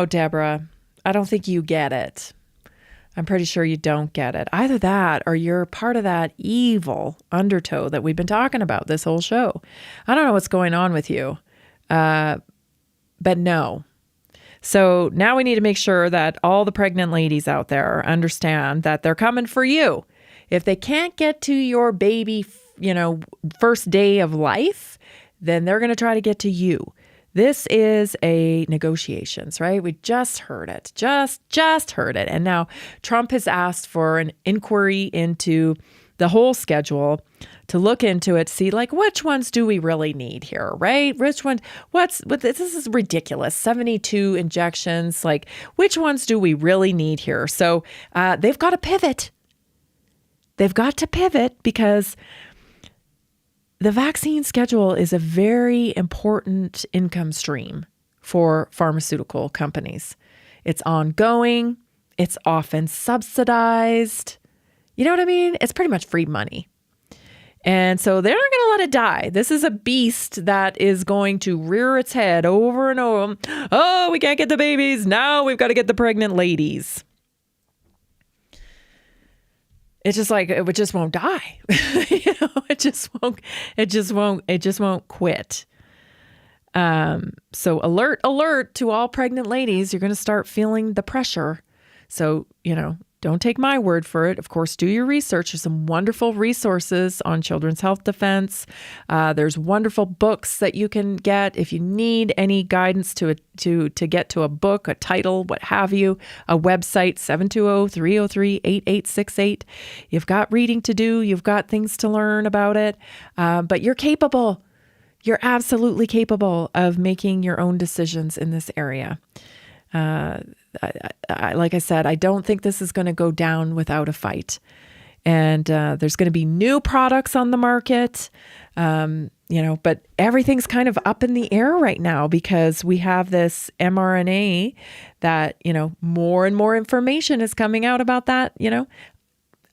C: Deborah. I don't think you get it. I'm pretty sure you don't get it. Either that or you're part of that evil undertow that we've been talking about this whole show. I don't know what's going on with you, but no. So now we need to make sure that all the pregnant ladies out there understand that they're coming for you. If they can't get to your baby, first day of life, then they're going to try to get to you. This is a negotiations, right? We just heard it, just heard it. And now Trump has asked for an inquiry into the whole schedule to look into it, see which ones do we really need here, right? Which one, this is ridiculous. 72 injections, which ones do we really need here? So they've got to pivot. They've got to pivot because the vaccine schedule is a very important income stream for pharmaceutical companies. It's ongoing. It's often subsidized. You know what I mean? It's pretty much free money. And so they're not going to let it die. This is a beast that is going to rear its head over and over. Oh, we can't get the babies. Now we've got to get the pregnant ladies. It's just like, it just won't die. It just won't quit. So alert to all pregnant ladies. You're going to start feeling the pressure. So, don't take my word for it. Of course, do your research. There's some wonderful resources on children's health defense. There's wonderful books that you can get if you need any guidance to get to a book, a title, what have you. A website, 720-303-8868. You've got reading to do. You've got things to learn about it. But you're capable. You're absolutely capable of making your own decisions in this area. Like I said, I don't think this is going to go down without a fight. And there's going to be new products on the market, but everything's kind of up in the air right now because we have this mRNA that, more and more information is coming out about that.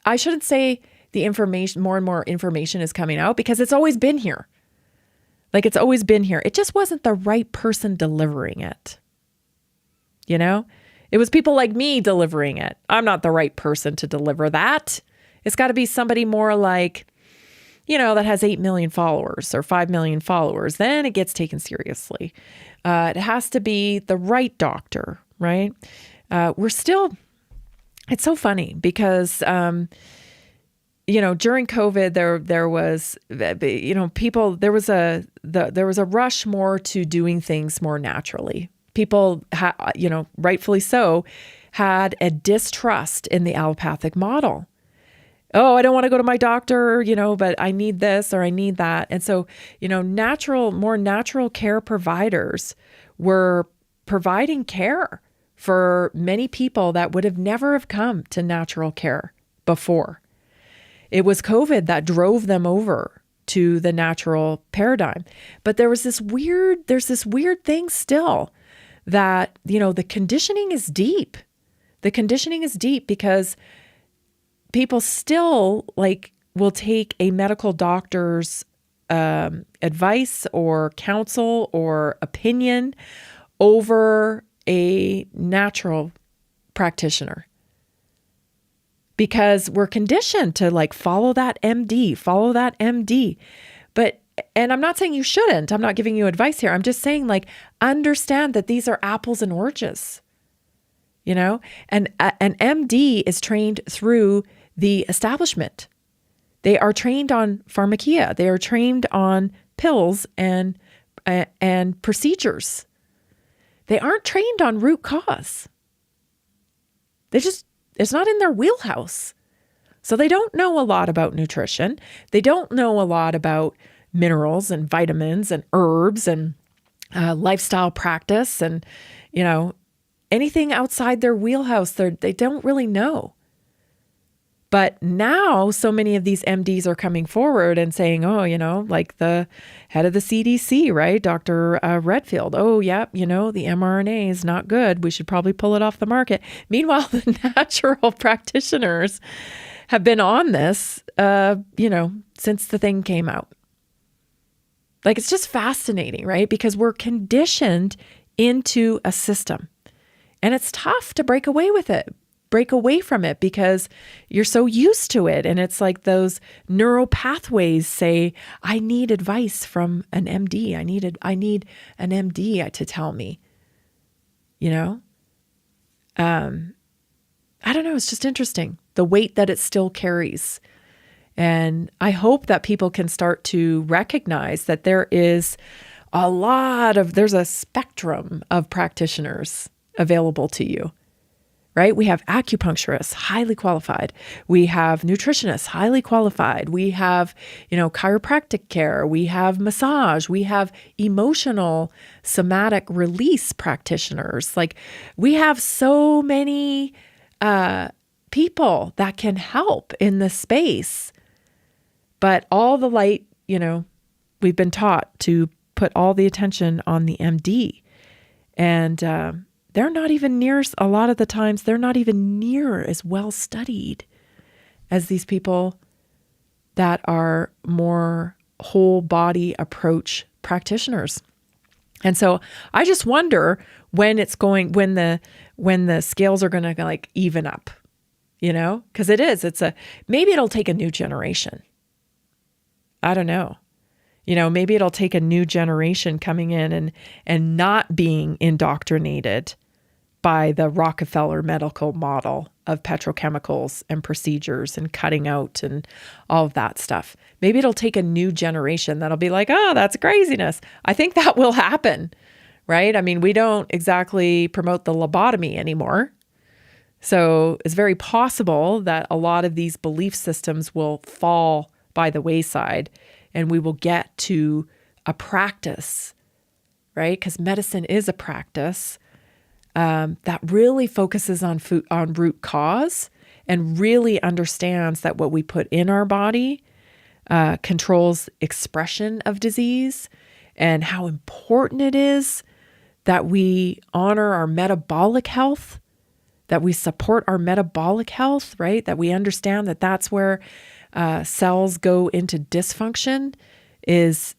C: I shouldn't say more and more information is coming out because it's always been here. Like it's always been here. It just wasn't the right person delivering it. It was people like me delivering it. I'm not the right person to deliver that. It's got to be somebody more like, that has 8 million followers or 5 million followers. Then it gets taken seriously. It has to be the right doctor, right? It's so funny because, during COVID, there was, there was a rush more to doing things more naturally. People, rightfully so, had a distrust in the allopathic model. Oh, I don't want to go to my doctor, but I need this or I need that. And so, more natural care providers were providing care for many people that would have never have come to natural care before. It was COVID that drove them over to the natural paradigm. But there's this weird thing still that, the conditioning is deep. The conditioning is deep because people still will take a medical doctor's advice or counsel or opinion over a natural practitioner. Because we're conditioned to follow that MD. And I'm not saying you shouldn't. I'm not giving you advice here. I'm just saying understand that these are apples and oranges, and an MD is trained through the establishment. They are trained on pharmacia. They are trained on pills and procedures. They aren't trained on root cause. It's not in their wheelhouse. So they don't know a lot about nutrition. They don't know a lot about minerals and vitamins and herbs and lifestyle practice and, anything outside their wheelhouse, they don't really know. But now so many of these MDs are coming forward and saying, like the head of the CDC, right? Dr. Redfield. Oh, yeah, the mRNA is not good. We should probably pull it off the market. Meanwhile, the natural practitioners have been on this, since the thing came out. It's just fascinating, right? Because we're conditioned into a system and it's tough to break away from it because you're so used to it. And it's like those neural pathways say, I need advice from an MD. I need an MD to tell me, I don't know. It's just interesting. The weight that it still carries. And I hope that people can start to recognize that there's a spectrum of practitioners available to you, right? We have acupuncturists, highly qualified. We have nutritionists, highly qualified. We have, chiropractic care. We have massage. We have emotional somatic release practitioners. We have so many people that can help in this space. But all the light, we've been taught to put all the attention on the MD. And they're not even near, a lot of the times, they're not even near as well studied as these people that are more whole body approach practitioners. And so I just wonder when the scales are going to like even up, because maybe it'll take a new generation. I don't know. Maybe it'll take a new generation coming in and not being indoctrinated by the Rockefeller medical model of petrochemicals and procedures and cutting out and all of that stuff. Maybe it'll take a new generation that'll be like, oh, that's craziness. I think that will happen, right? I mean, we don't exactly promote the lobotomy anymore. So it's very possible that a lot of these belief systems will fall by the wayside and we will get to a practice, right? Because medicine is a practice that really focuses on root cause and really understands that what we put in our body controls expression of disease, and how important it is that we honor our metabolic health, that we support our metabolic health, right? That we understand that that's where cells go into dysfunction, is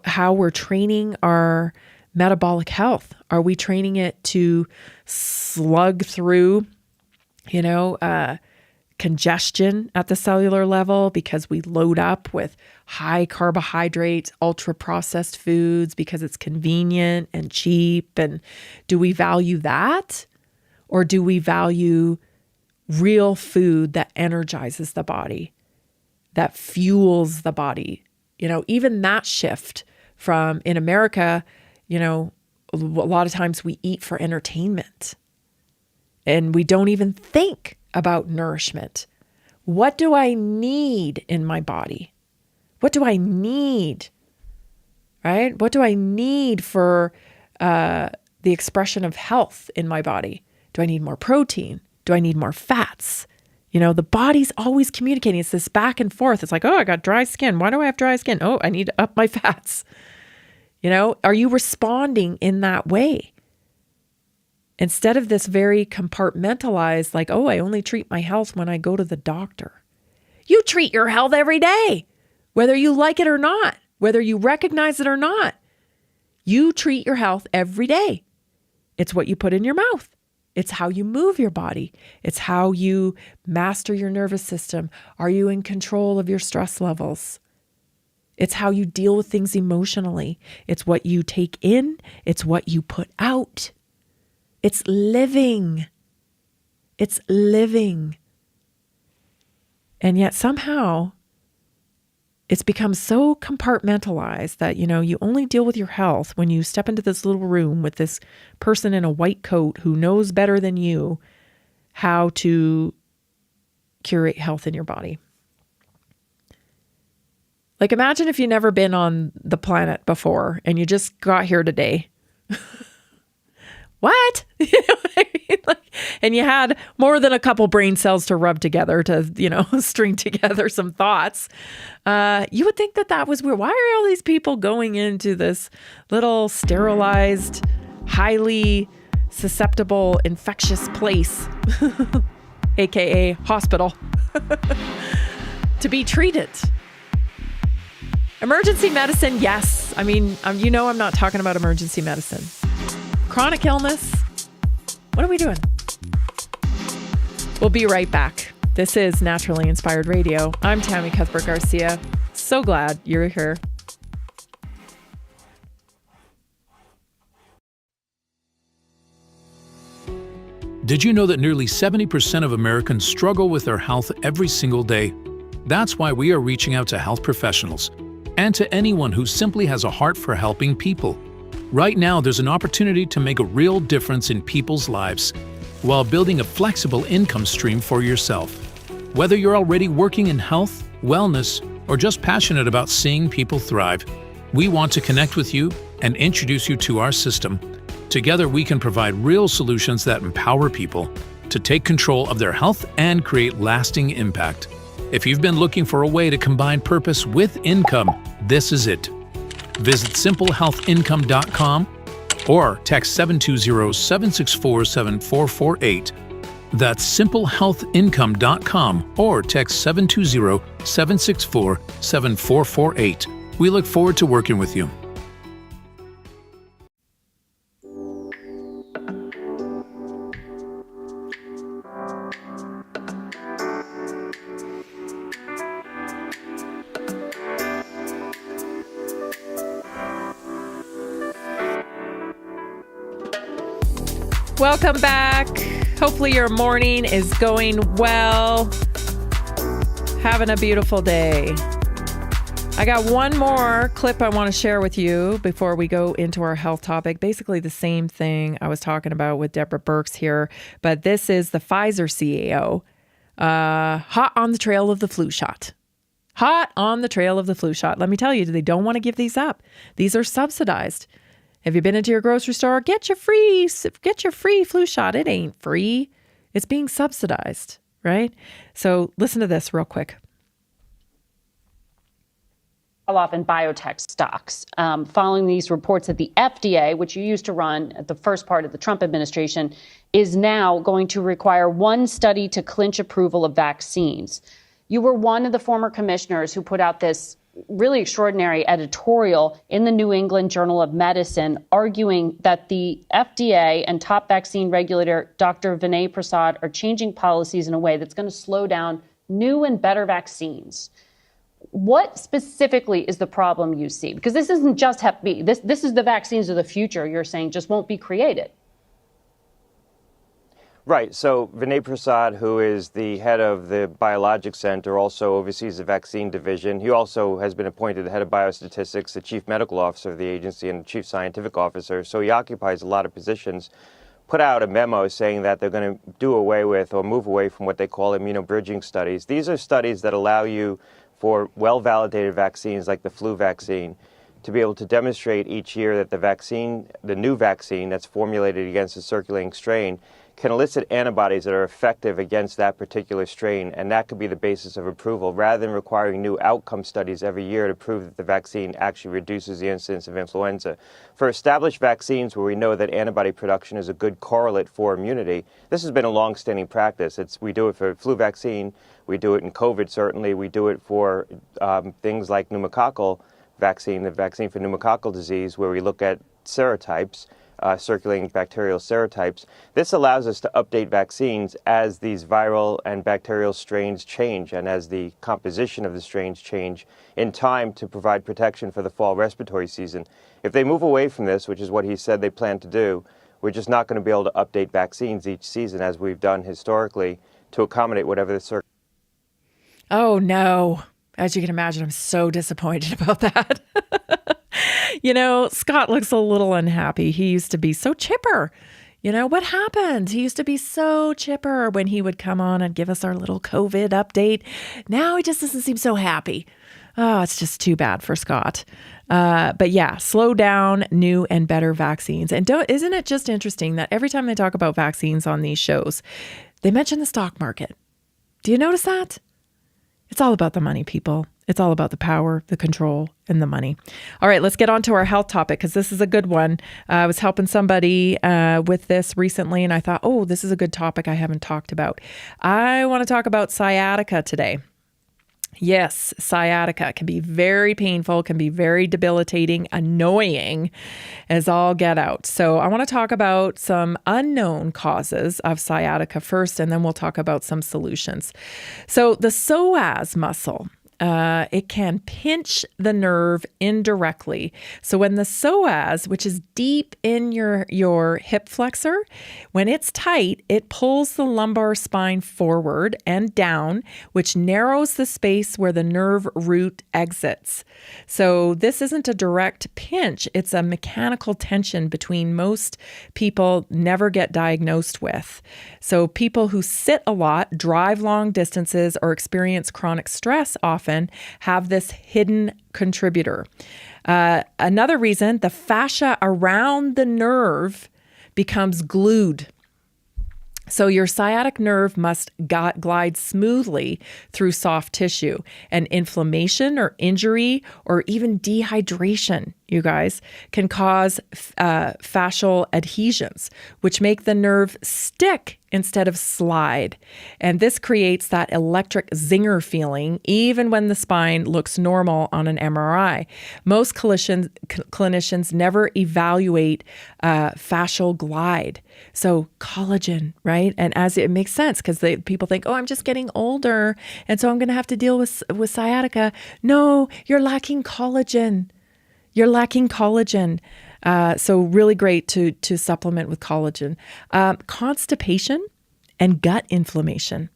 C: how we're training our metabolic health. Are we training it to slug through, congestion at the cellular level because we load up with high carbohydrates, ultra processed foods because it's convenient and cheap? And do we value that? Or do we value real food that energizes the body, that fuels the body? Even that shift from, in America, a lot of times we eat for entertainment and we don't even think about nourishment. What do I need in my body? What do I need? Right? What do I need for the expression of health in my body? Do I need more protein? Do I need more fats? The body's always communicating. It's this back and forth. It's like, oh, I got dry skin. Why do I have dry skin? Oh, I need to up my fats. Are you responding in that way? Instead of this very compartmentalized, like, oh, I only treat my health when I go to the doctor. You treat your health every day, whether you like it or not, whether you recognize it or not. You treat your health every day. It's what you put in your mouth. It's how you move your body. It's how you master your nervous system. Are you in control of your stress levels? It's how you deal with things emotionally. It's what you take in. It's what you put out. It's living. It's living. And yet somehow it's become so compartmentalized that, you only deal with your health when you step into this little room with this person in a white coat who knows better than you how to curate health in your body. Like, imagine if you've never been on the planet before and you just got here today. What? You know what I mean? And you had more than a couple brain cells to rub together to, string together some thoughts. You would think that was weird. Why are all these people going into this little sterilized, highly susceptible, infectious place, aka hospital, to be treated? Emergency medicine, yes. I mean, I'm not talking about emergency medicine. Chronic illness, what are we doing? We'll be right back. This is Naturally Inspired Radio. I'm Tammy Cuthbert-Garcia. So glad you're here.
A: Did you know that nearly 70% of Americans struggle with their health every single day? That's why we are reaching out to health professionals and to anyone who simply has a heart for helping people. Right now, there's an opportunity to make a real difference in people's lives while building a flexible income stream for yourself. Whether you're already working in health, wellness, or just passionate about seeing people thrive, we want to connect with you and introduce you to our system. Together, we can provide real solutions that empower people to take control of their health and create lasting impact. If you've been looking for a way to combine purpose with income, this is it. Visit simplehealthincome.com or text 720-764-7448. That's simplehealthincome.com or text 720-764-7448. We look forward to working with you.
C: Welcome back. Hopefully your morning is going well. Having a beautiful day. I got one more clip I want to share with you before we go into our health topic. Basically the same thing I was talking about with Deborah Birx here, but this is the Pfizer CEO. Hot on the trail of the flu shot. Hot on the trail of the flu shot. Let me tell you, they don't want to give these up. These are subsidized. Have you been into your grocery store? Get your free flu shot. It ain't free. It's being subsidized, right? So listen to this real quick.
O: Off in biotech stocks following these reports that the FDA, which you used to run at the first part of the Trump administration, is now going to require one study to clinch approval of vaccines. You were one of the former commissioners who put out this really extraordinary editorial in the New England Journal of Medicine arguing that the FDA and top vaccine regulator, Dr. Vinay Prasad, are changing policies in a way that's going to slow down new and better vaccines. What specifically is the problem you see? Because this isn't just Hep B. This is the vaccines of the future you're saying just won't be created.
P: Right. So Vinay Prasad, who is the head of the Biologics Center, also oversees the vaccine division. He also has been appointed the head of biostatistics, the chief medical officer of the agency, and the chief scientific officer. So he occupies a lot of positions. Put out a memo saying that they're going to do away with or move away from what they call immunobridging studies. These are studies that allow you for well-validated vaccines like the flu vaccine to be able to demonstrate each year that the vaccine, the new vaccine that's formulated against a circulating strain, can elicit antibodies that are effective against that particular strain, and that could be the basis of approval, rather than requiring new outcome studies every year to prove that the vaccine actually reduces the incidence of influenza. For established vaccines where we know that antibody production is a good correlate for immunity, this has been a long-standing practice. We do it for flu vaccine, we do it in COVID certainly, we do it for things like pneumococcal vaccine, the vaccine for pneumococcal disease, where we look at serotypes, circulating bacterial serotypes. This allows us to update vaccines as these viral and bacterial strains change and as the composition of the strains change in time to provide protection for the fall respiratory season. If they move away from this, which is what he said they plan to do, we're just not going to be able to update vaccines each season as we've done historically to accommodate whatever the circumstances.
C: Oh, no. As you can imagine, I'm so disappointed about that. You know, Scott looks a little unhappy. He used to be so chipper. You know, what happened? He used to be so chipper when he would come on and give us our little COVID update. Now he just doesn't seem so happy. Oh, it's just too bad for Scott. But yeah, slow down new and better vaccines. And isn't it just interesting that every time they talk about vaccines on these shows, they mention the stock market? Do you notice that? It's all about the money, people. It's all about the power, the control, and the money. All right, let's get on to our health topic because this is a good one. I was helping somebody with this recently, and I thought, oh, this is a good topic I haven't talked about. I want to talk about sciatica today. Yes, sciatica can be very painful, can be very debilitating, annoying as all get out. So I want to talk about some unknown causes of sciatica first, and then we'll talk about some solutions. So the psoas muscle, it can pinch the nerve indirectly. So when the psoas, which is deep in your hip flexor, when it's tight, it pulls the lumbar spine forward and down, which narrows the space where the nerve root exits. So this isn't a direct pinch. It's a mechanical tension between most people never get diagnosed with. So people who sit a lot, drive long distances, or experience chronic stress often have this hidden contributor. Another reason, the fascia around the nerve becomes glued. So your sciatic nerve must glide smoothly through soft tissue, and inflammation or injury or even dehydration you guys, can cause fascial adhesions, which make the nerve stick instead of slide. And this creates that electric zinger feeling, even when the spine looks normal on an MRI. Most clinicians never evaluate fascial glide. So collagen, right? And as it makes sense, because people think, oh, I'm just getting older, and so I'm going to have to deal with sciatica. No, you're lacking collagen. You're lacking collagen. So really great to supplement with collagen. Constipation and gut inflammation.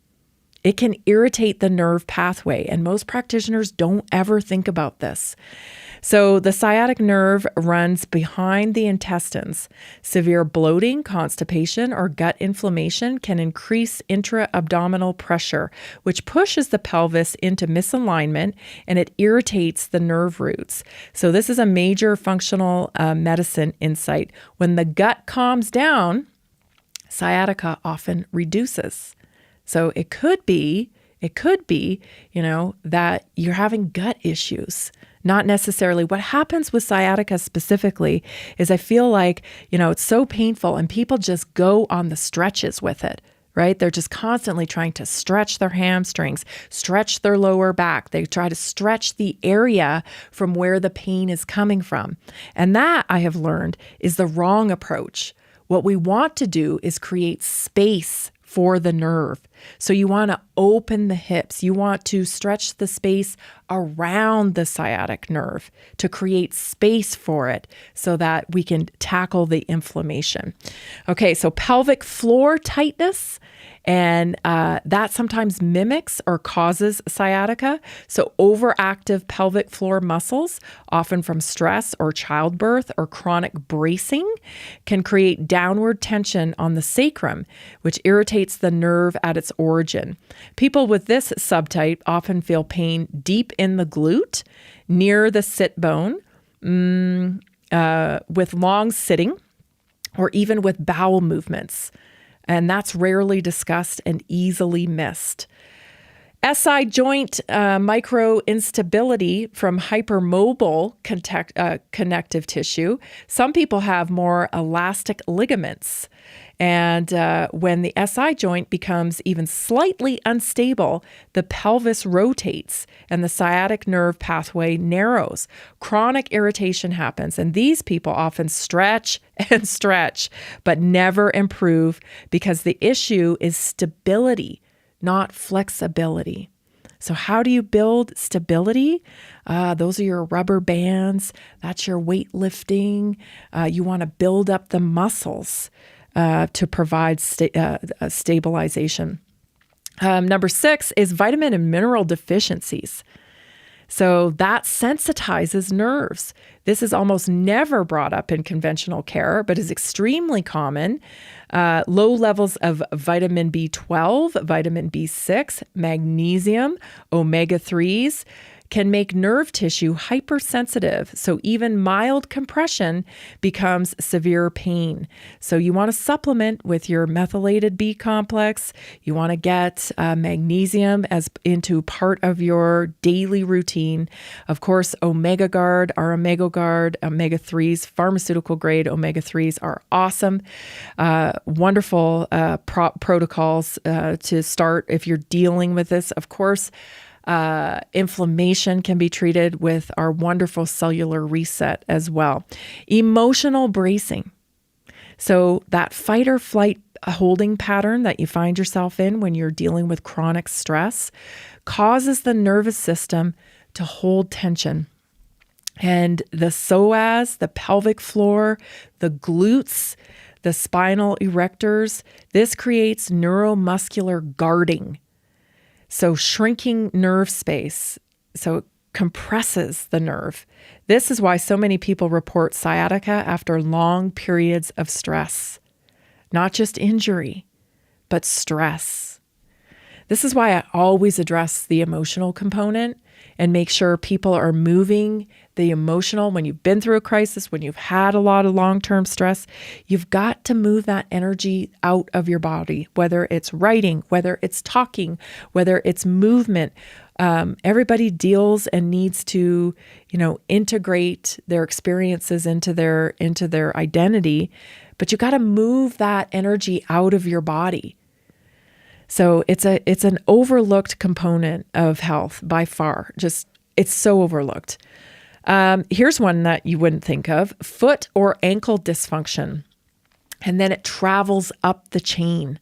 C: It can irritate the nerve pathway, and most practitioners don't ever think about this. So the sciatic nerve runs behind the intestines. Severe bloating, constipation, or gut inflammation can increase intra-abdominal pressure, which pushes the pelvis into misalignment, and it irritates the nerve roots. So this is a major functional medicine insight. When the gut calms down, sciatica often reduces. So it could be, that you're having gut issues. Not necessarily. What happens with sciatica specifically is I feel like, it's so painful and people just go on the stretches with it, right? They're just constantly trying to stretch their hamstrings, stretch their lower back. They try to stretch the area from where the pain is coming from. And that, I have learned, is the wrong approach. What we want to do is create space for the nerve. So you want to open the hips. You want to stretch the space around the sciatic nerve to create space for it so that we can tackle the inflammation. Okay, so pelvic floor tightness, and that sometimes mimics or causes sciatica. So overactive pelvic floor muscles, often from stress or childbirth or chronic bracing, can create downward tension on the sacrum, which irritates the nerve at its origin. People with this subtype often feel pain deep in the glute, near the sit bone, with long sitting, or even with bowel movements. And that's rarely discussed and easily missed. SI joint micro instability from hypermobile connective tissue. Some people have more elastic ligaments. And when the SI joint becomes even slightly unstable, the pelvis rotates and the sciatic nerve pathway narrows. Chronic irritation happens, and these people often stretch and stretch, but never improve because the issue is stability, not flexibility. So how do you build stability? Those are your rubber bands. That's your weightlifting. You want to build up the muscles to provide stabilization. Number 6 is vitamin and mineral deficiencies. So that sensitizes nerves. This is almost never brought up in conventional care, but is extremely common. Low levels of vitamin B12, vitamin B6, magnesium, omega-3s can make nerve tissue hypersensitive. So even mild compression becomes severe pain. So you want to supplement with your methylated B complex. You want to get magnesium as into part of your daily routine. Of course, Omega Guard, our Omega Guard, omega-3s, pharmaceutical grade omega-3s are awesome. Wonderful protocols to start if you're dealing with this. Of course, inflammation can be treated with our wonderful cellular reset as well. Emotional bracing. So that fight or flight holding pattern that you find yourself in when you're dealing with chronic stress causes the nervous system to hold tension. And the psoas, the pelvic floor, the glutes, the spinal erectors, this creates neuromuscular guarding. So shrinking nerve space, so it compresses the nerve. This is why so many people report sciatica after long periods of stress. Not just injury, but stress. This is why I always address the emotional component, and make sure people are moving the emotional. When you've been through a crisis, when you've had a lot of long-term stress, you've got to move that energy out of your body, whether it's writing, whether it's talking, whether it's movement. Everybody deals and needs to, integrate their experiences into their identity, but you got to move that energy out of your body. So it's an overlooked component of health by far. It's so overlooked. Here's one that you wouldn't think of: foot or ankle dysfunction. And then it travels up the chain.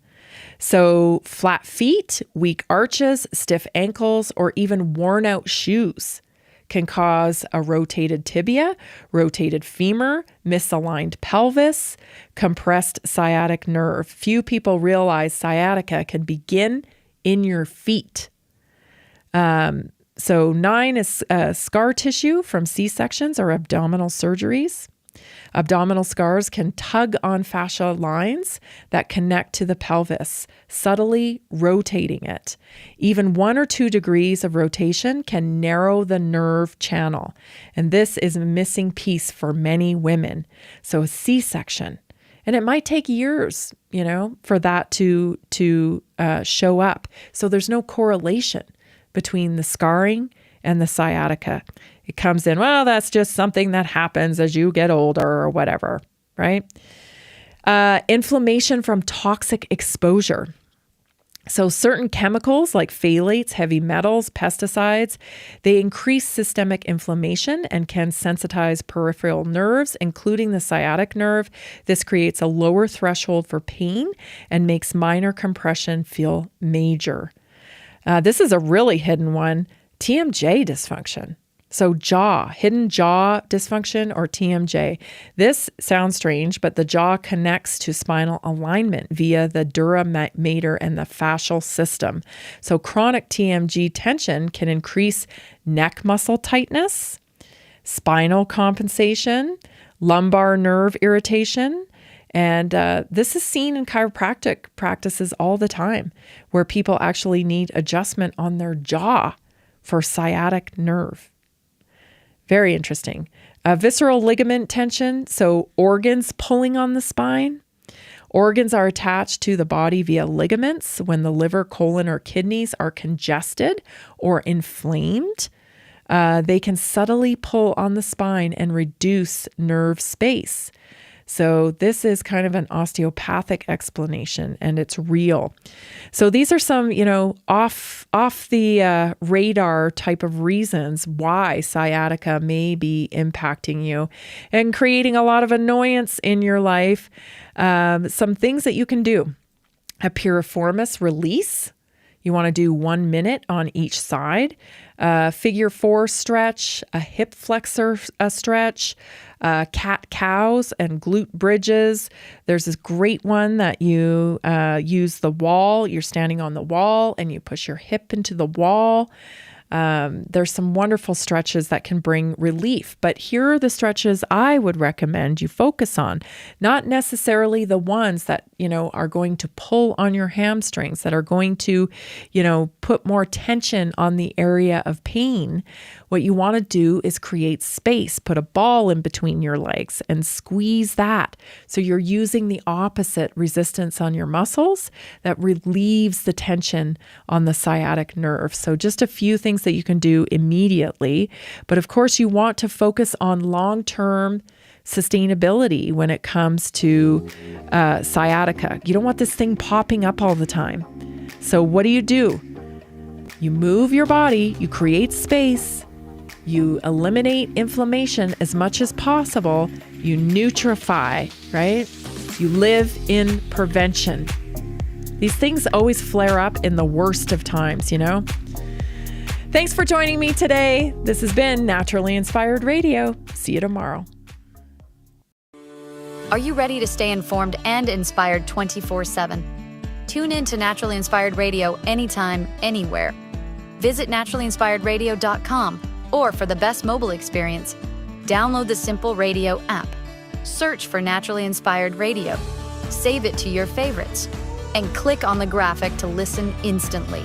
C: So flat feet, weak arches, stiff ankles, or even worn out shoes can cause a rotated tibia, rotated femur, misaligned pelvis, compressed sciatic nerve. Few people realize sciatica can begin in your feet. So 9 is scar tissue from C-sections or abdominal surgeries. Abdominal scars can tug on fascia lines that connect to the pelvis, subtly rotating it. Even 1 or 2 degrees of rotation can narrow the nerve channel. And this is a missing piece for many women. So a C-section. And it might take years, for that to show up. So there's no correlation between the scarring and the sciatica. It comes in, well, that's just something that happens as you get older or whatever, right? Inflammation from toxic exposure. So certain chemicals like phthalates, heavy metals, pesticides, they increase systemic inflammation and can sensitize peripheral nerves, including the sciatic nerve. This creates a lower threshold for pain and makes minor compression feel major. This is a really hidden one: TMJ dysfunction. So hidden jaw dysfunction or TMJ. This sounds strange, but the jaw connects to spinal alignment via the dura mater and the fascial system. So chronic TMJ tension can increase neck muscle tightness, spinal compensation, lumbar nerve irritation. And this is seen in chiropractic practices all the time, where people actually need adjustment on their jaw for sciatic nerve. Very interesting. Visceral ligament tension, so organs pulling on the spine. Organs are attached to the body via ligaments. When the liver, colon, or kidneys are congested or inflamed, they can subtly pull on the spine and reduce nerve space. So this is kind of an osteopathic explanation, and it's real. So these are some, off the radar type of reasons why sciatica may be impacting you and creating a lot of annoyance in your life. Some things that you can do: a piriformis release. You want to do 1 minute on each side. Figure 4 stretch, a hip flexor stretch, cat-cows and glute bridges. There's this great one that you use the wall. You're standing on the wall and you push your hip into the wall. There's some wonderful stretches that can bring relief, but here are the stretches I would recommend you focus on. Not necessarily the ones that, are going to pull on your hamstrings, that are going to, put more tension on the area of pain. What you want to do is create space, put a ball in between your legs and squeeze that. So you're using the opposite resistance on your muscles that relieves the tension on the sciatic nerve. So just a few things that you can do immediately. But of course, you want to focus on long-term sustainability when it comes to sciatica. You don't want this thing popping up all the time. So what do? You move your body, you create space, you eliminate inflammation as much as possible, you nutrify, right? You live in prevention. These things always flare up in the worst of times, Thanks for joining me today. This has been Naturally Inspired Radio. See you tomorrow.
G: Are you ready to stay informed and inspired 24/7? Tune in to Naturally Inspired Radio anytime, anywhere. Visit naturallyinspiredradio.com, or for the best mobile experience, download the Simple Radio app. Search for Naturally Inspired Radio, save it to your favorites, and click on the graphic to listen instantly.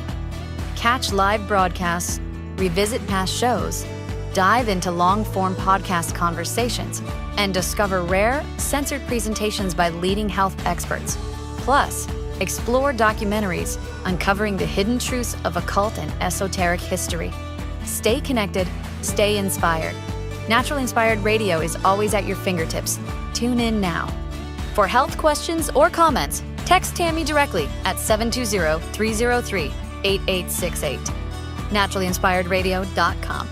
G: Catch live broadcasts, revisit past shows, dive into long-form podcast conversations, and discover rare, censored presentations by leading health experts. Plus, explore documentaries uncovering the hidden truths of occult and esoteric history. Stay connected, stay inspired. Naturally Inspired Radio is always at your fingertips. Tune in now. For health questions or comments, text Tammy directly at 720-303-8868. NaturallyInspiredRadio.com.